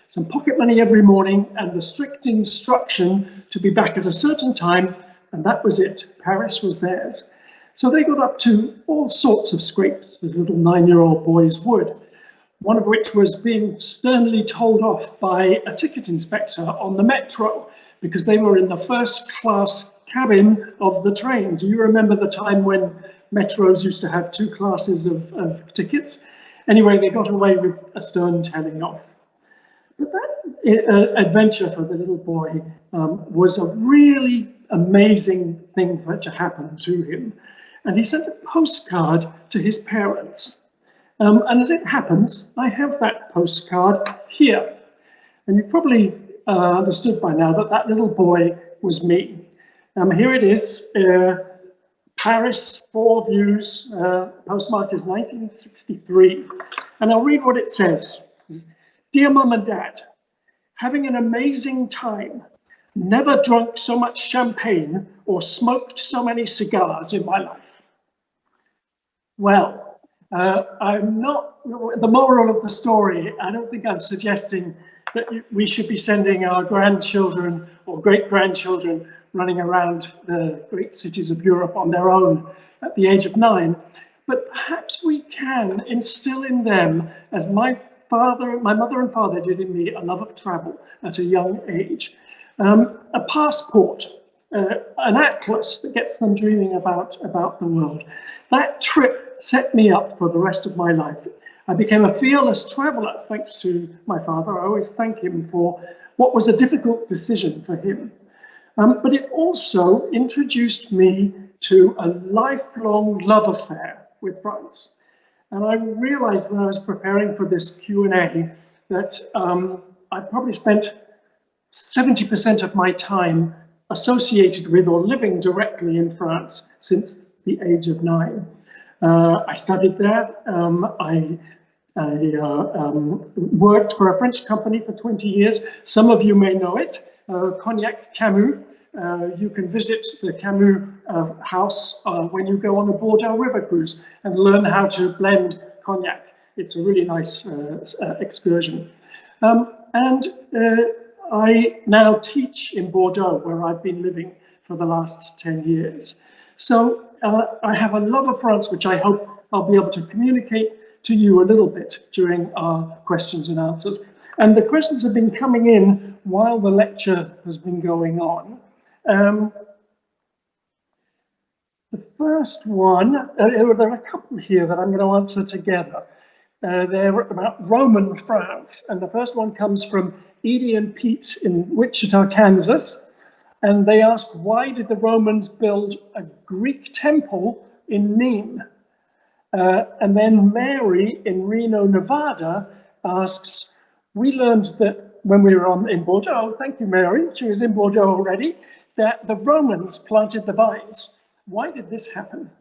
some pocket money every morning, and the strict instruction to be back at a certain time, and that was it. Paris was theirs. So they got up to all sorts of scrapes, as little 9-year-old boys would, one of which was being sternly told off by a ticket inspector on the metro, because they were in the first class cabin of the train. Do you remember the time when metros used to have 2 classes of tickets? Anyway, they got away with a stern telling off. But that adventure for the little boy was a really amazing thing for it to happen to him. And he sent a postcard to his parents. And as it happens, I have that postcard here. And you probably understood by now that that little boy was me. Here it is, Paris, 4 views, postmark is 1963. And I'll read what it says. Dear Mum and Dad, having an amazing time. Never drunk so much champagne or smoked so many cigars in my life. Well, I'm not, the moral of the story, I don't think I'm suggesting that we should be sending our grandchildren or great-grandchildren running around the great cities of Europe on their own at the age of 9. But perhaps we can instill in them, as my mother and father did in me, a love of travel at a young age. A passport, an atlas that gets them dreaming about the world. That trip set me up for the rest of my life. I became a fearless traveler thanks to my father. I always thank him for what was a difficult decision for him. But it also introduced me to a lifelong love affair with France. And I realized when I was preparing for this Q&A that I probably spent 70% of my time associated with or living directly in France since the age of 9. I studied there. I worked for a French company for 20 years. Some of you may know it, Cognac Camus. You can visit the Camus house when you go on a Bordeaux river cruise and learn how to blend cognac. It's a really nice excursion. And I now teach in Bordeaux, where I've been living for the last 10 years. So I have a love of France, which I hope I'll be able to communicate to you a little bit during our questions and answers. And the questions have been coming in while the lecture has been going on. The first one, there are a couple here that I'm going to answer together. They're about Roman France, and the first one comes from Edie and Pete in Wichita, Kansas, and they ask, why did the Romans build a Greek temple in Nîmes? And then Mary in Reno, Nevada asks, we learned that when we were in Bordeaux, thank you, Mary, she was in Bordeaux already, that the Romans planted the vines. Why did this happen?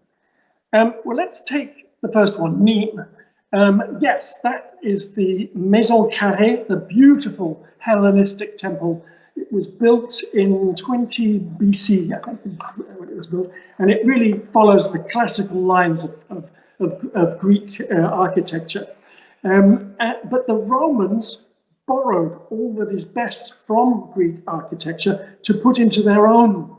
Well, let's take the first one, Nîmes. Yes, that is the Maison Carrée, the beautiful Hellenistic temple. It was built in 20 BC, I think is when it was built, and it really follows the classical lines of Greek architecture. But the Romans borrowed all that is best from Greek architecture to put into their own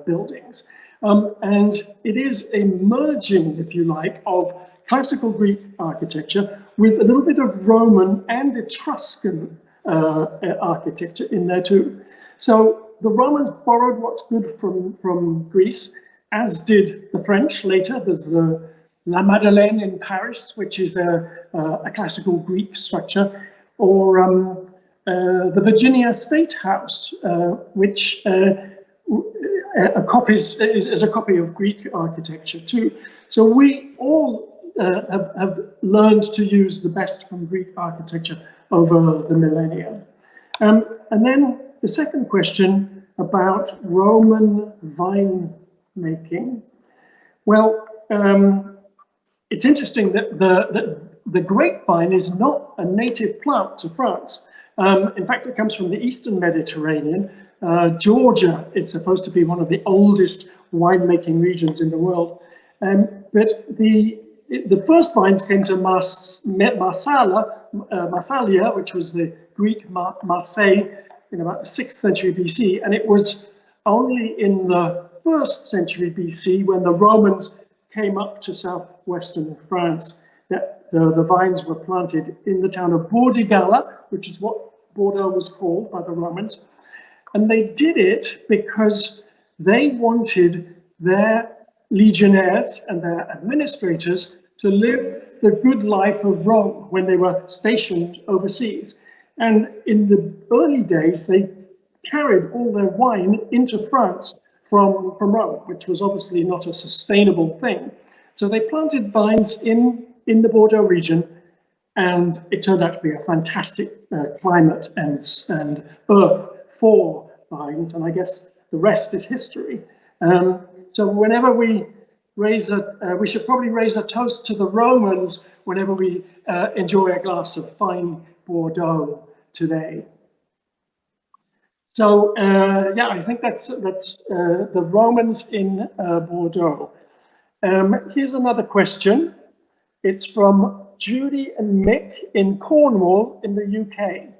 buildings. And it is a merging, if you like, of classical Greek architecture with a little bit of Roman and Etruscan architecture in there too. So the Romans borrowed what's good from Greece, as did the French later. There's the La Madeleine in Paris, which is a classical Greek structure, or the Virginia State House, which is a copy of Greek architecture too. So we all have learned to use the best from Greek architecture over the millennia. And then the second question about Roman vine making. Well, it's interesting that the grapevine is not a native plant to France. In fact, it comes from the Eastern Mediterranean. Georgia is supposed to be one of the oldest winemaking regions in the world. But the first vines came to Massalia, which was the Greek Marseille, in about the 6th century BC. And it was only in the 1st century BC, when the Romans came up to southwestern France, that the vines were planted in the town of Bordigala, which is what Bordeaux was called by the Romans. And they did it because they wanted their legionnaires and their administrators to live the good life of Rome when they were stationed overseas. And in the early days, they carried all their wine into France from Rome, which was obviously not a sustainable thing. So they planted vines in the Bordeaux region, and it turned out to be a fantastic climate and earth for vines, and I guess the rest is history. So whenever we we should probably raise a toast to the Romans whenever we enjoy a glass of fine Bordeaux today. So yeah, I think that's the Romans in Bordeaux. Here's another question. It's from Judy and Mick in Cornwall in the UK.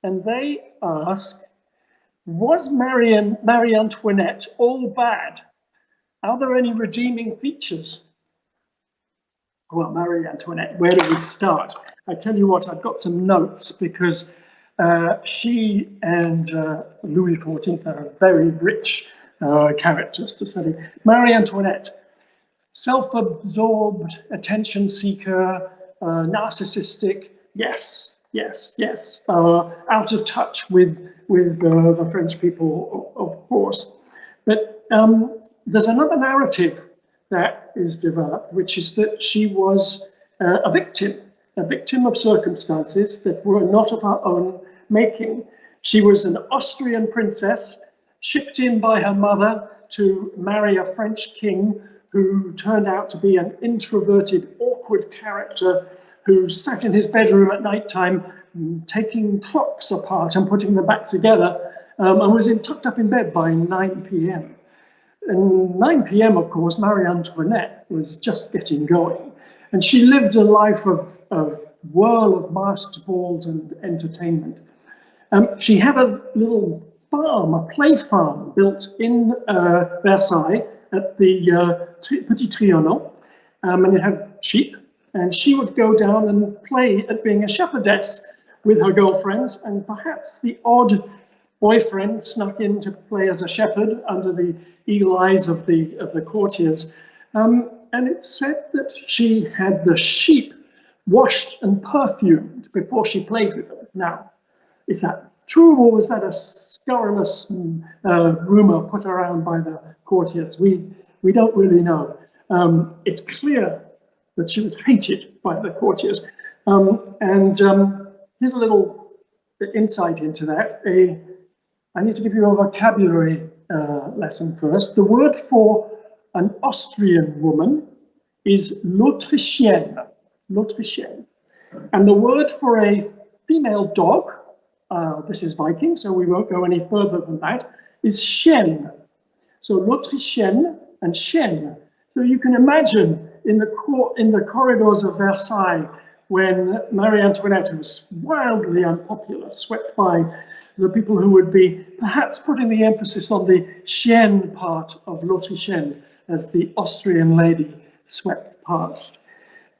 And they ask, was Marie Antoinette all bad? Are there any redeeming features? Well, Marie Antoinette, where do we start? I tell you what, I've got some notes because she and Louis XIV are very rich characters to study. Marie Antoinette, self-absorbed, attention seeker, narcissistic, yes. Out of touch with the French people, of course. But there's another narrative that is developed, which is that she was a victim of circumstances that were not of her own making. She was an Austrian princess, shipped in by her mother to marry a French king who turned out to be an introverted, awkward character who sat in his bedroom at night time taking clocks apart and putting them back together, and was tucked up in bed by 9 p.m. And 9 p.m., of course, Marie Antoinette was just getting going. And she lived a life of whirl of masked balls and entertainment. She had a little farm, a play farm, built in Versailles at the Petit Trianon, and it had sheep. And she would go down and play at being a shepherdess with her girlfriends, and perhaps the odd boyfriend snuck in to play as a shepherd under the eagle eyes of the courtiers. And it's said that she had the sheep washed and perfumed before she played with them. Now, is that true, or was that a scurrilous rumor put around by the courtiers? We don't really know. It's clear that she was hated by the courtiers. Here's a little insight into that. I need to give you a vocabulary lesson first. The word for an Austrian woman is l'Autrichienne, l'Autrichienne. And the word for a female dog, this is Viking, so we won't go any further than that, is chienne. So l'Autrichienne and chienne. So you can imagine in the corridors of Versailles, when Marie Antoinette, who was wildly unpopular, swept by the people who would be perhaps putting the emphasis on the chienne part of l'Autrichienne as the Austrian lady swept past.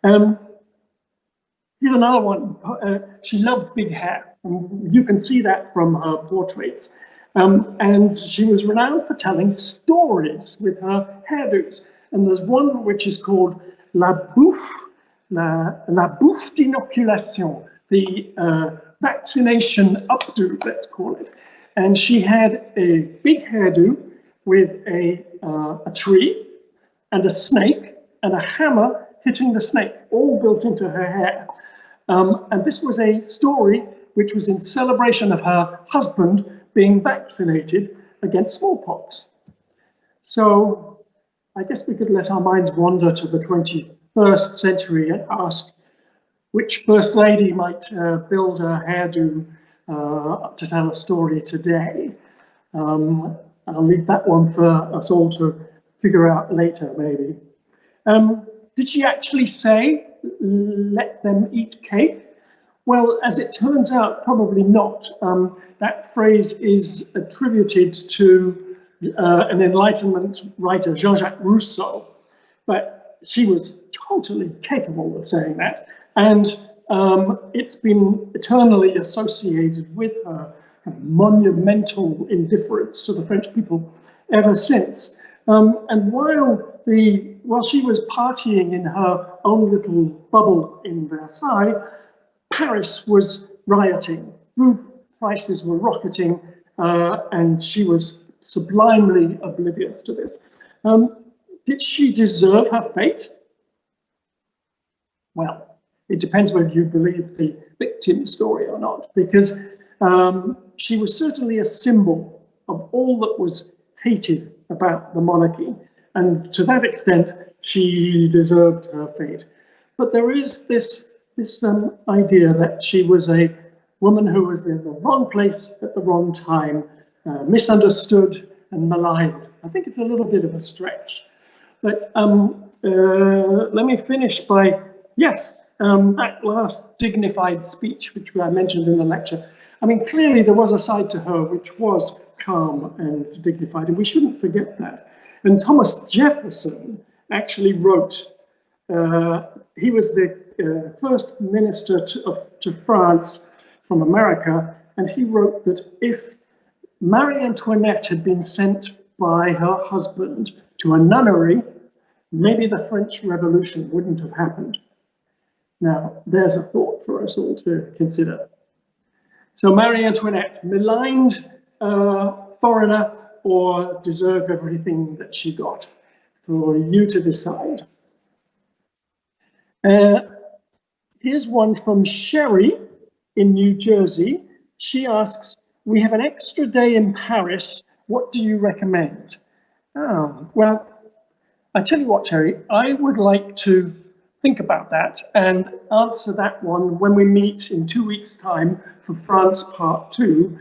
Here's another one. She loved big hair. And you can see that from her portraits. And she was renowned for telling stories with her hairdos. And there's one which is called La bouffe d'inoculation, the vaccination updo, let's call it. And she had a big hairdo with a tree and a snake and a hammer hitting the snake, all built into her hair. And this was a story which was in celebration of her husband being vaccinated against smallpox. So I guess we could let our minds wander to the 21st century and ask which First Lady might build a hairdo to tell a story today. I'll leave that one for us all to figure out later, maybe. Did she actually say, let them eat cake? Well, as it turns out, probably not. That phrase is attributed to an Enlightenment writer, Jean-Jacques Rousseau, but she was totally capable of saying that. And it's been eternally associated with her monumental indifference to the French people ever since. And while she was partying in her own little bubble in Versailles, Paris was rioting, food prices were rocketing, and she was sublimely oblivious to this. Did she deserve her fate? Well, it depends whether you believe the victim story or not, because she was certainly a symbol of all that was hated about the monarchy, and to that extent, she deserved her fate. But there is this idea that she was a woman who was in the wrong place at the wrong time, misunderstood and maligned. I think it's a little bit of a stretch. But let me finish by, yes, that last dignified speech, which I mentioned in the lecture. I mean, clearly there was a side to her which was calm and dignified, and we shouldn't forget that. And Thomas Jefferson actually wrote, he was the first minister to France from America, and he wrote that if Marie Antoinette had been sent by her husband to a nunnery, maybe the French Revolution wouldn't have happened. Now, there's a thought for us all to consider. So Marie Antoinette, maligned foreigner, or deserved everything that she got? For you to decide. Here's one from Sherry in New Jersey. She asks, we have an extra day in Paris. What do you recommend? Oh, well, I tell you what, Sherry, I would like to think about that and answer that one when we meet in 2 weeks' time for France Part 2.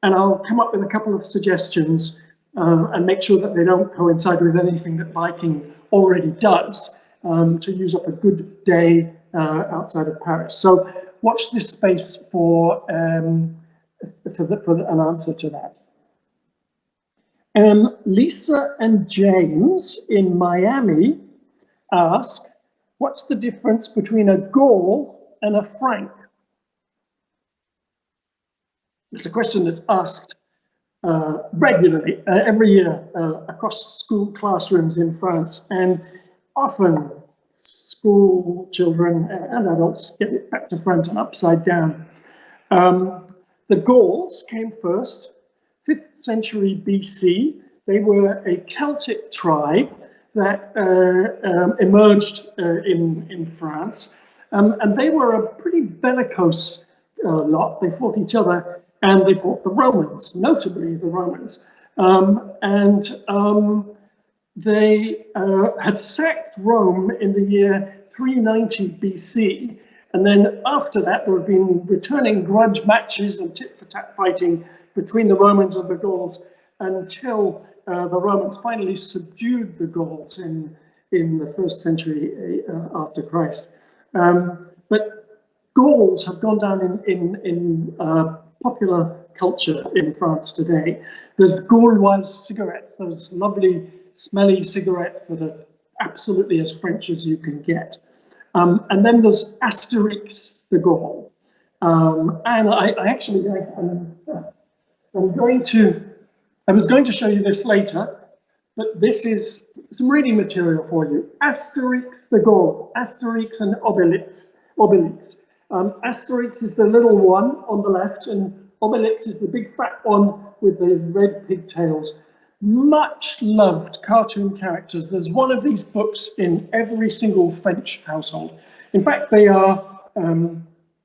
And I'll come up with a couple of suggestions and make sure that they don't coincide with anything that Viking already does to use up a good day outside of Paris. So watch this space for for an answer to that. Lisa and James in Miami ask, what's the difference between a Gaul and a Frank? It's a question that's asked regularly, every year, across school classrooms in France, and often school children and adults get it back to front and upside down. The Gauls came first, 5th century BC. They were a Celtic tribe that emerged in France, and they were a pretty bellicose lot. They fought each other, and they fought the Romans, notably the Romans. They had sacked Rome in the year 390 BC. And then after that, there have been returning grudge matches and tit-for-tat fighting between the Romans and the Gauls until the Romans finally subdued the Gauls in the 1st century after Christ. But Gauls have gone down in popular culture in France today. There's Gauloise cigarettes, those lovely, smelly cigarettes that are absolutely as French as you can get. And then there's Asterix the Gaul. And I was going to show you this later, but this is some reading material for you. Asterix the Gaul, Asterix and Obelix. Asterix is the little one on the left, and Obelix is the big fat one with the red pigtails. Much loved cartoon characters. There's one of these books in every single French household. In fact, they are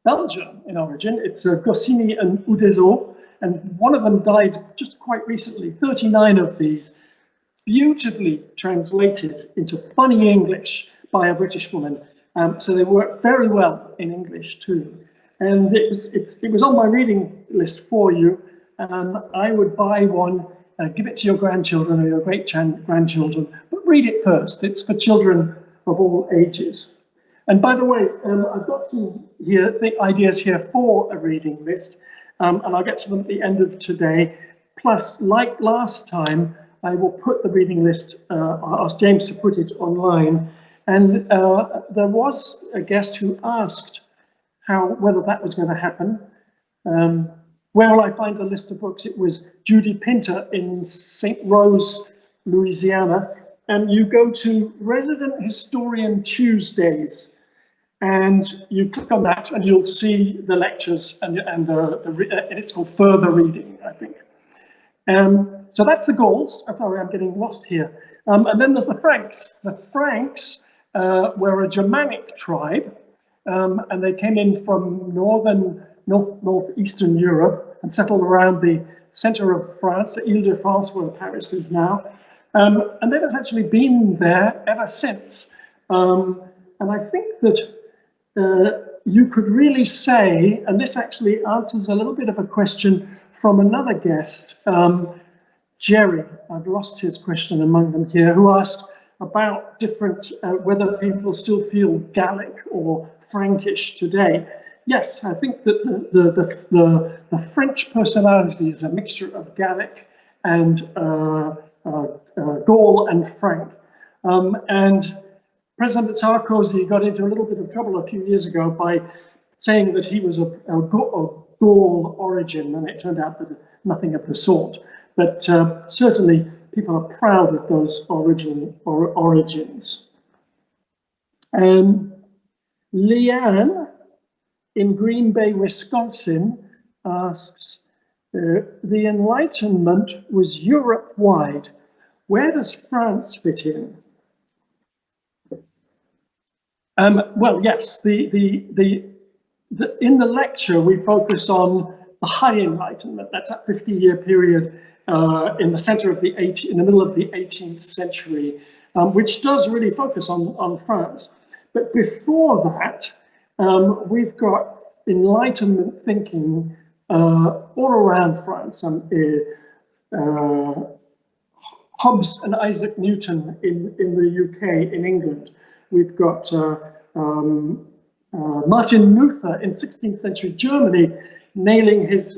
Belgian in origin. It's Goscinny and Uderzo, and one of them died just quite recently. 39 of these, beautifully translated into funny English by a British woman. So they work very well in English too. And it was on my reading list for you. I would buy one, give it to your grandchildren or your great-grandchildren, but read it first. It's for children of all ages. And by the way, I've got some ideas here for a reading list, and I'll get to them at the end of today. Plus, like last time, I will put the reading list, I'll ask James to put it online. And there was a guest who asked whether that was going to happen. Where will I find a list of books? It was Judy Pinter in St. Rose, Louisiana. And you go to Resident Historian Tuesdays, and you click on that, and you'll see the lectures, and it's called Further Reading, I think. So that's the Gauls. Oh, sorry, I'm getting lost here. And then there's the Franks. The Franks were a Germanic tribe, and they came in from northeastern Europe and settled around the center of France, the Ile-de-France, where Paris is now. And they've actually been there ever since. And I think that you could really say, and this actually answers a little bit of a question from another guest, Jerry, I've lost his question among them here, who asked about different, whether people still feel Gallic or Frankish today. Yes, I think that the French personality is a mixture of Gallic and Gaul and Frank. And President Sarkozy got into a little bit of trouble a few years ago by saying that he was of Gaul origin, and it turned out that nothing of the sort. But certainly people are proud of those origins. Leanne in Green Bay, Wisconsin asks, the Enlightenment was Europe-wide. Where does France fit in? Well, yes, in the lecture we focus on the High Enlightenment. That's that 50-year period in the middle of the 18th century, which does really focus on France. But before that, we've got Enlightenment thinking all around France. Hobbes and Isaac Newton in the UK, in England. We've got Martin Luther in 16th century Germany. nailing his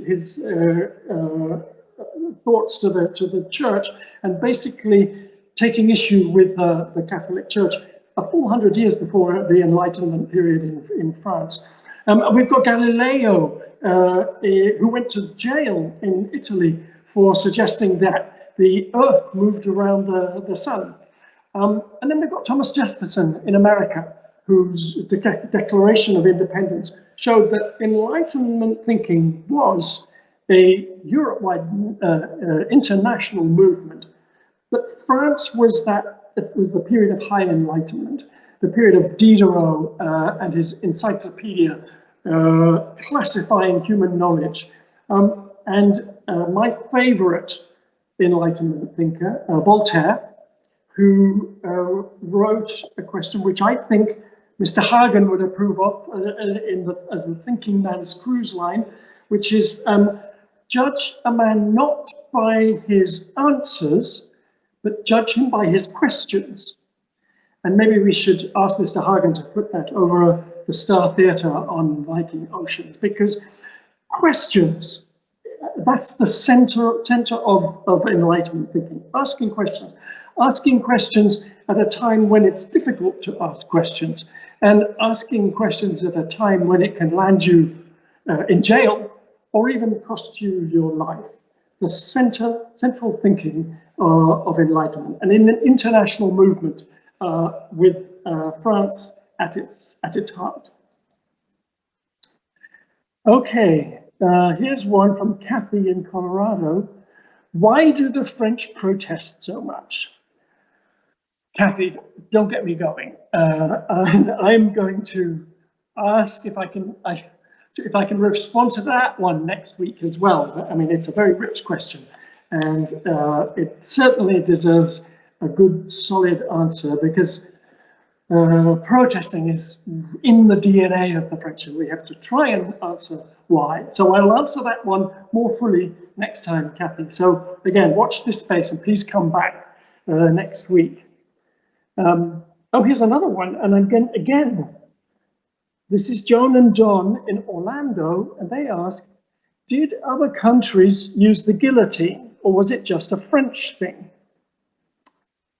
thoughts to the church, and basically taking issue with the Catholic Church a full 100 years before the Enlightenment period in France. We've got Galileo, who went to jail in Italy for suggesting that the Earth moved around the sun. And then we've got Thomas Jefferson in America, whose Declaration of Independence showed that Enlightenment thinking was a Europe-wide international movement. But France was the period of high enlightenment, the period of Diderot and his encyclopedia classifying human knowledge. And my favorite Enlightenment thinker, Voltaire, who wrote a question which I think Mr. Hagen would approve of as the thinking man's cruise line, which is judge a man not by his answers, but judge him by his questions. And maybe we should ask Mr. Hagen to put that over the Star Theatre on Viking Oceans, because questions, that's the center of Enlightenment thinking, asking questions at a time when it's difficult to ask questions, and asking questions at a time when it can land you in jail or even cost you your life. The central thinking of Enlightenment, and in an international movement with France at its heart. Okay, here's one from Kathy in Colorado. Why do the French protest so much? Kathy, don't get me going. I'm going to ask if I can respond to that one next week as well. I mean, it's a very rich question, and it certainly deserves a good, solid answer, because protesting is in the DNA of the French, and we have to try and answer why. So I'll answer that one more fully next time, Kathy. So again, watch this space and please come back next week. Oh, here's another one, and again, this is Joan and Don in Orlando, and they ask, did other countries use the guillotine, or was it just a French thing?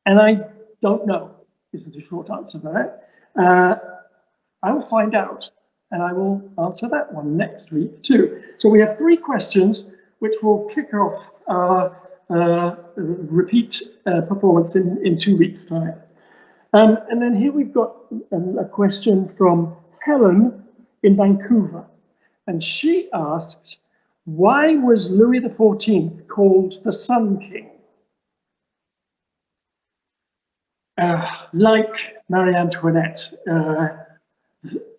And I don't know, is the short answer to that. I will find out, and I will answer that one next week too. So we have 3 questions, which will kick off our repeat performance in 2 weeks' time. And then here we've got a question from Helen in Vancouver, and she asks, why was Louis XIV called the Sun King? Like Marie Antoinette,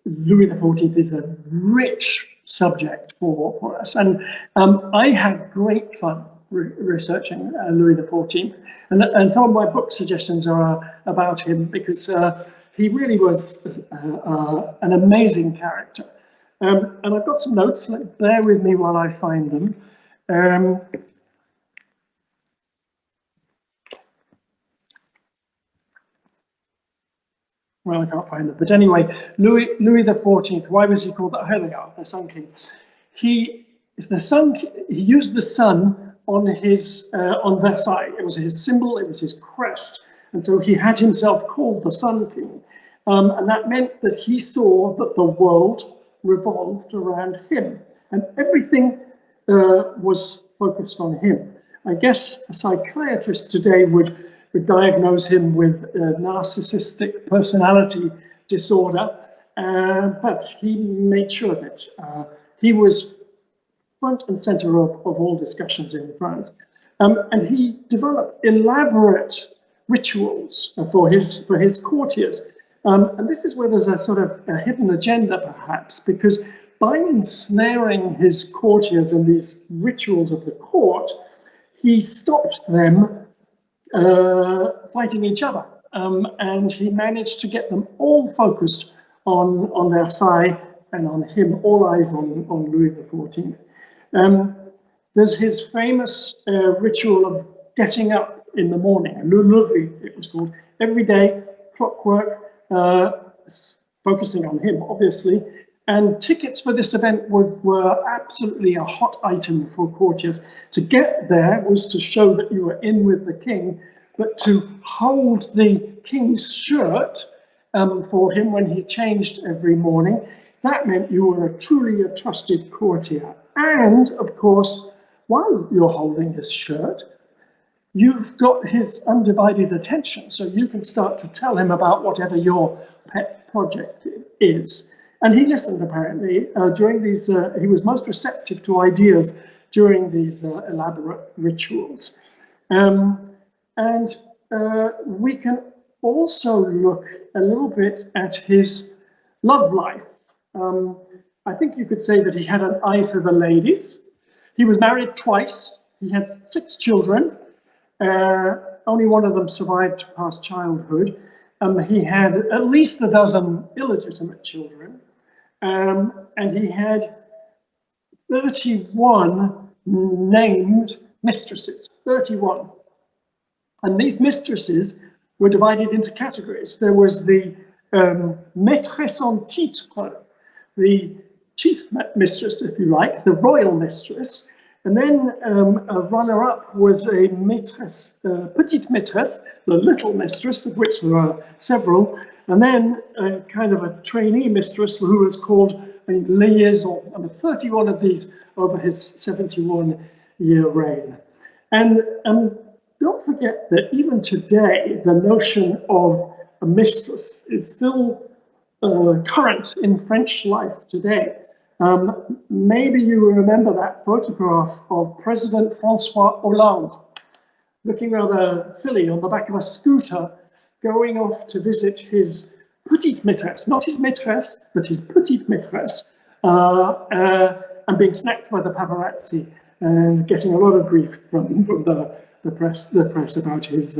Louis XIV is a rich subject for us, and I had great fun researching Louis XIV, and some of my book suggestions are about him, because he really was an amazing character. And I've got some notes, bear with me while I find them. Well, I can't find them, but anyway, Louis XIV, why was he called that? Here they are, the Sun King. He used the sun on Versailles. It was his symbol, it was his crest, and so he had himself called the Sun King, and that meant that he saw that the world revolved around him, and everything was focused on him. I guess a psychiatrist today would diagnose him with narcissistic personality disorder, but he made sure that he was front and center of all discussions in France. And he developed elaborate rituals for his courtiers. And this is where there's a sort of a hidden agenda, perhaps, because by ensnaring his courtiers in these rituals of the court, he stopped them fighting each other. And he managed to get them all focused on Versailles and on him, all eyes on Louis XIV. There's his famous ritual of getting up in the morning, le lever it was called, every day, clockwork, focusing on him, obviously, And tickets for this event were absolutely a hot item for courtiers. To get there was to show that you were in with the king, but to hold the king's shirt for him when he changed every morning, that meant you were truly a trusted courtier. And of course, while you're holding his shirt, you've got his undivided attention, so you can start to tell him about whatever your pet project is. And he listened, apparently, during these, he was most receptive to ideas during these elaborate rituals. We can also look a little bit at his love life. I think you could say that he had an eye for the ladies. He was married twice. He had 6 children. Only one of them survived past childhood. He had at least a dozen illegitimate children. And he had 31 named mistresses, 31. And these mistresses were divided into categories. There was the maîtresse en titre, the chief mistress, if you like, the royal mistress. And then a runner-up was a maîtresse, petite maîtresse, the little mistress, of which there are several. And then a kind of a trainee mistress who was called a liaison. And 31 of these over his 71-year reign. And don't forget that even today, the notion of a mistress is still current in French life today. Maybe you remember that photograph of President François Hollande, looking rather silly on the back of a scooter, going off to visit his petite maîtresse, not his maîtresse, but his petite maîtresse, and being snapped by the paparazzi and getting a lot of grief from the press about his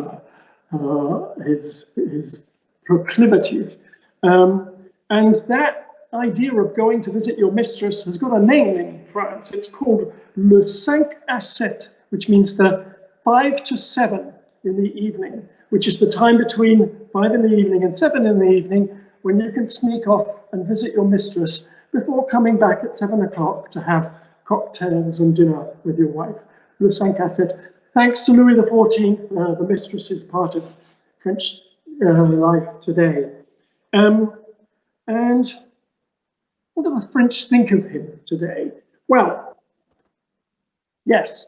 proclivities. And that idea of going to visit your mistress has got a name in France. It's called le 5 à 7, which means the 5 to 7 in the evening, which is the time between 5 in the evening and 7 in the evening when you can sneak off and visit your mistress before coming back at 7 o'clock to have cocktails and dinner with your wife. Le 5 à 7. Thanks to Louis XIV, the mistress is part of French life today. And what do the French think of him today? Well, yes,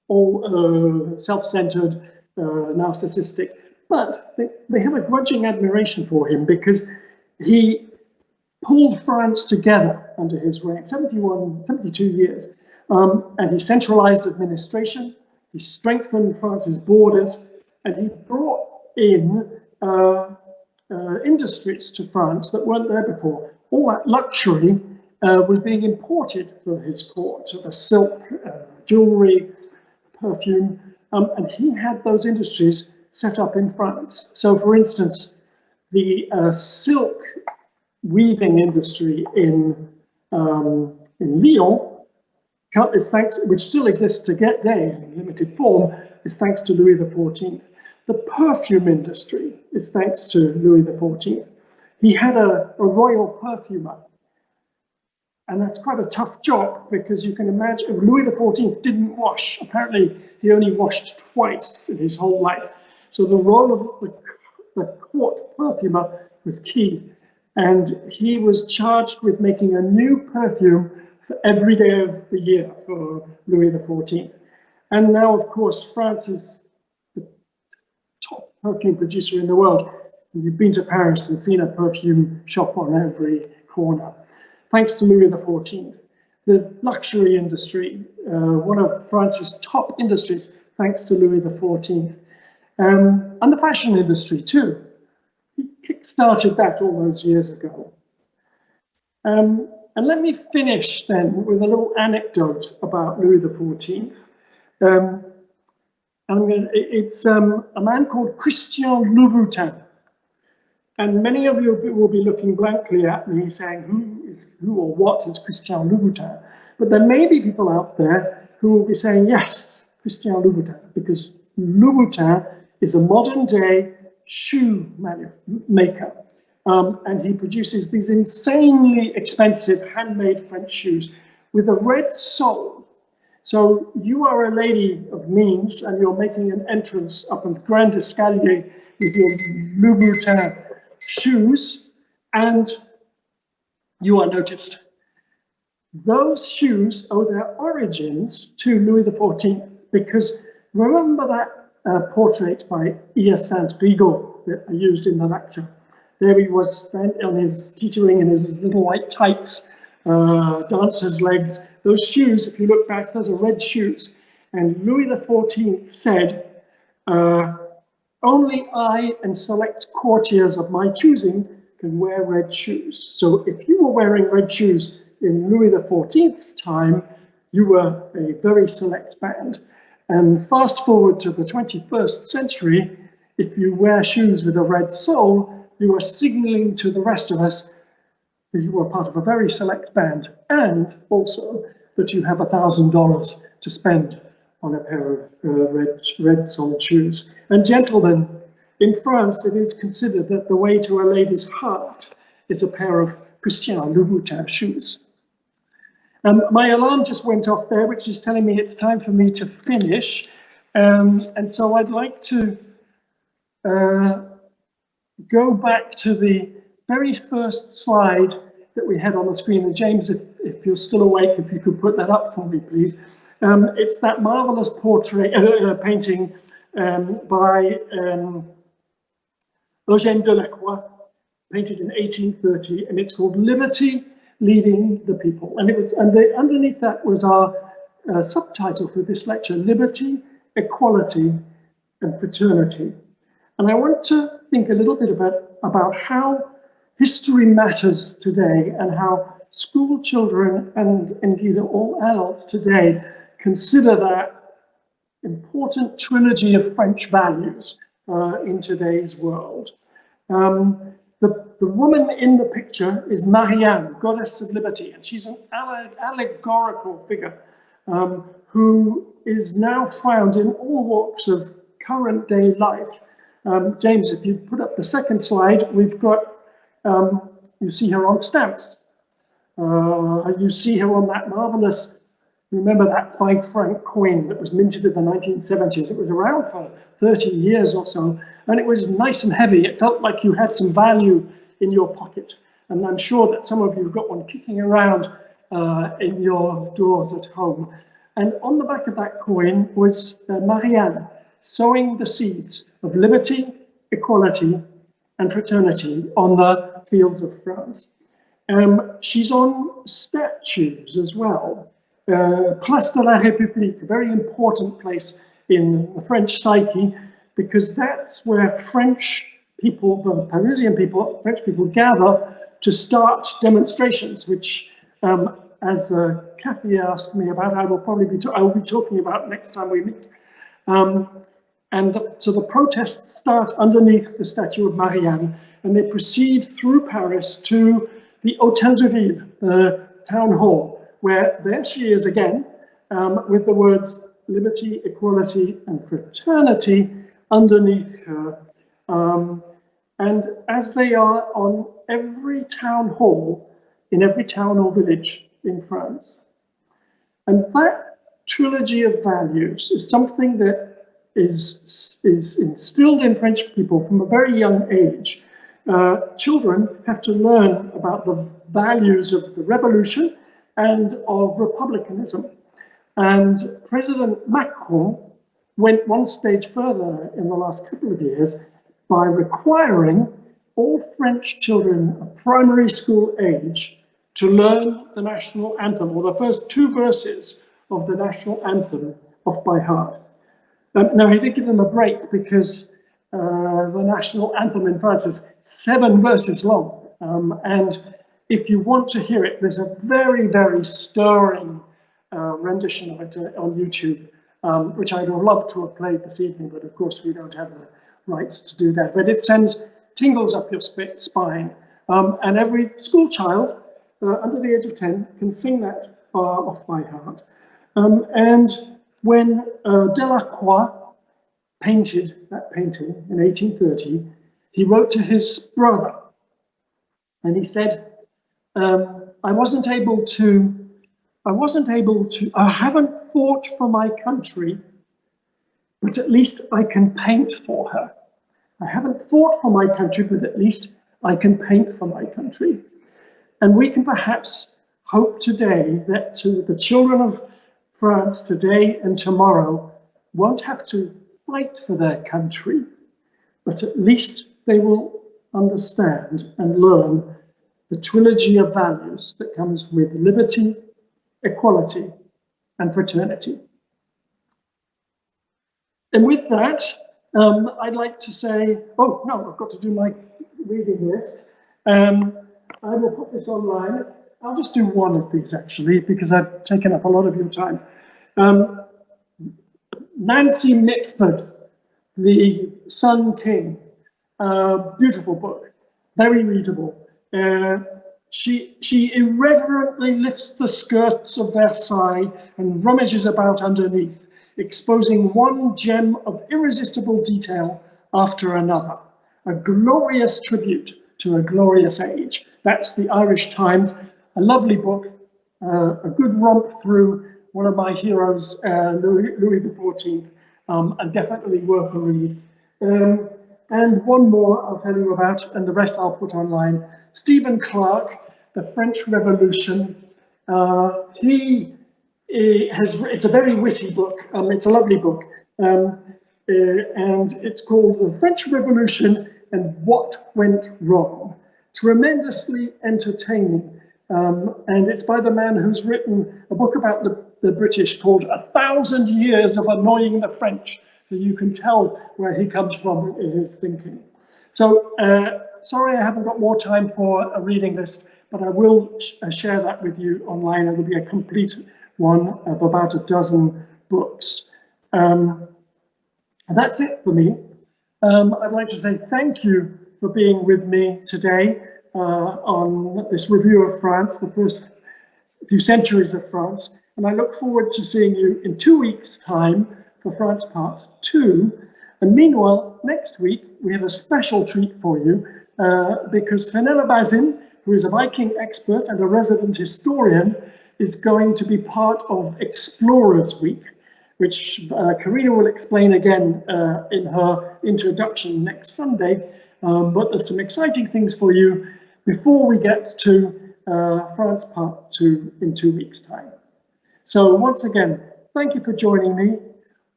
all self-centered, narcissistic, but they have a grudging admiration for him because he pulled France together under his reign, 72 years, and he centralized administration, he strengthened France's borders, and he brought in industries to France that weren't there before. All that luxury was being imported for his court, silk, jewelry, perfume, and he had those industries set up in France. So, for instance, the silk weaving industry in Lyon, which still exists today in limited form, is thanks to Louis XIV. The perfume industry is thanks to Louis XIV. He had a royal perfumer, and that's quite a tough job because you can imagine Louis XIV didn't wash. Apparently, he only washed twice in his whole life. So the role of the court perfumer was key, and he was charged with making a new perfume for every day of the year for Louis XIV. And now, of course, France is the top perfume producer in the world. You've been to Paris and seen a perfume shop on every corner. Thanks to Louis XIV. The luxury industry, one of France's top industries, thanks to Louis XIV. And the fashion industry too. He kick-started that all those years ago. And let me finish then with a little anecdote about Louis XIV. It's a man called Christian Louboutin. And many of you will be looking blankly at me saying, who or what is Christian Louboutin? But there may be people out there who will be saying, yes, Christian Louboutin, because Louboutin is a modern day shoe maker. And he produces these insanely expensive handmade French shoes with a red sole. So you are a lady of means and you're making an entrance up a grand escalier with your Louboutin shoes, and you are noticed. Those shoes owe their origins to Louis XIV, because remember that portrait by Hyacinthe Rigaud that I used in the lecture? There he was on his teetering in his little white tights, dancer's legs. Those shoes, if you look back, those are red shoes. And Louis XIV said, only I and select courtiers of my choosing can wear red shoes. So if you were wearing red shoes in Louis XIV's time, you were a very select band. And fast forward to the 21st century, if you wear shoes with a red sole, you are signaling to the rest of us that you are part of a very select band, and also that you have $1,000 to spend on a pair of red soled shoes. And gentlemen, in France, it is considered that the way to a lady's heart is a pair of Christian Louboutin shoes. My alarm just went off there, which is telling me it's time for me to finish. And so I'd like to go back to the very first slide that we had on the screen. And James, if you're still awake, if you could put that up for me, please. It's that marvelous portrait, painting by Eugène Delacroix, painted in 1830, and it's called Liberty Leading the People. And underneath that was our subtitle for this lecture, Liberty, Equality, and Fraternity. And I want to think a little bit about how history matters today, and how school children and indeed all adults today consider that important trilogy of French values in today's world. The woman in the picture is Marianne, goddess of liberty, and she's an allegorical figure who is now found in all walks of current day life. James, if you put up the second slide, we've got, you see her on stamps. You see her on that marvelous, remember that 5-franc coin that was minted in the 1970s? It was around for 30 years or so, and it was nice and heavy. It felt like you had some value in your pocket. And I'm sure that some of you have got one kicking around in your drawers at home. And on the back of that coin was Marianne sowing the seeds of liberty, equality, and fraternity on the fields of France. She's on statues as well. Place de la République, a very important place in the French psyche, because that's where French people, the Parisian people, French people gather to start demonstrations, which, as Kathy asked me about, I will be talking about next time we meet. So the protests start underneath the statue of Marianne, and they proceed through Paris to the Hôtel de Ville, the town hall, where there she is again, with the words liberty, equality, and fraternity underneath her. And as they are on every town hall, in every town or village in France. And that trilogy of values is something that is instilled in French people from a very young age. Children have to learn about the values of the revolution and of republicanism. And President Macron went one stage further in the last couple of years by requiring all French children of primary school age to learn the national anthem, or the first 2 verses of the national anthem off by heart. Now, he did give them a break because the national anthem in France is 7 verses long. And if you want to hear it, there's a very, very stirring rendition of it on YouTube, which I'd have loved to have played this evening, but of course we don't have the rights to do that. But it sends tingles up your spine. And every school child under the age of 10 can sing that off by heart. And when Delacroix painted that painting in 1830, he wrote to his brother, And he said, I haven't fought for my country, but at least I can paint for her. I haven't fought for my country, but at least I can paint for my country. And we can perhaps hope today that the children of France today and tomorrow won't have to fight for their country, but at least they will understand and learn the trilogy of values that comes with liberty, equality, and fraternity. And with that, I'd like to say, oh no, I've got to do my reading list. I will put this online. I'll just do one of these actually, because I've taken up a lot of your time. Nancy Mitford, The Sun King, beautiful book, very readable. She irreverently lifts the skirts of Versailles and rummages about underneath, exposing one gem of irresistible detail after another. A glorious tribute to a glorious age. That's the Irish Times, a lovely book, a good romp through one of my heroes, Louis XIV, and definitely worth a read. And one more I'll tell you about, and the rest I'll put online. Stephen Clarke, The French Revolution. It's a very witty book. It's a lovely book. And it's called The French Revolution and What Went Wrong. Tremendously entertaining. And it's by the man who's written a book about the British called 1,000 Years of Annoying the French. So you can tell where he comes from in his thinking. So sorry I haven't got more time for a reading list, but I will share that with you online. It'll be a complete one of about a dozen books. And that's it for me. I'd like to say thank you for being with me today on this review of France, the first few centuries of France. And I look forward to seeing you in 2 weeks' time for France Part 2. And meanwhile, next week, we have a special treat for you because Fenella Bazin, who is a Viking expert and a resident historian, is going to be part of Explorers Week, which Karina will explain again in her introduction next Sunday. But there's some exciting things for you before we get to France Part 2 in 2 weeks' time. So once again, thank you for joining me.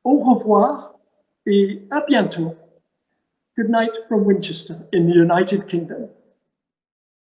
Au revoir et à bientôt. Good night from Winchester in the United Kingdom.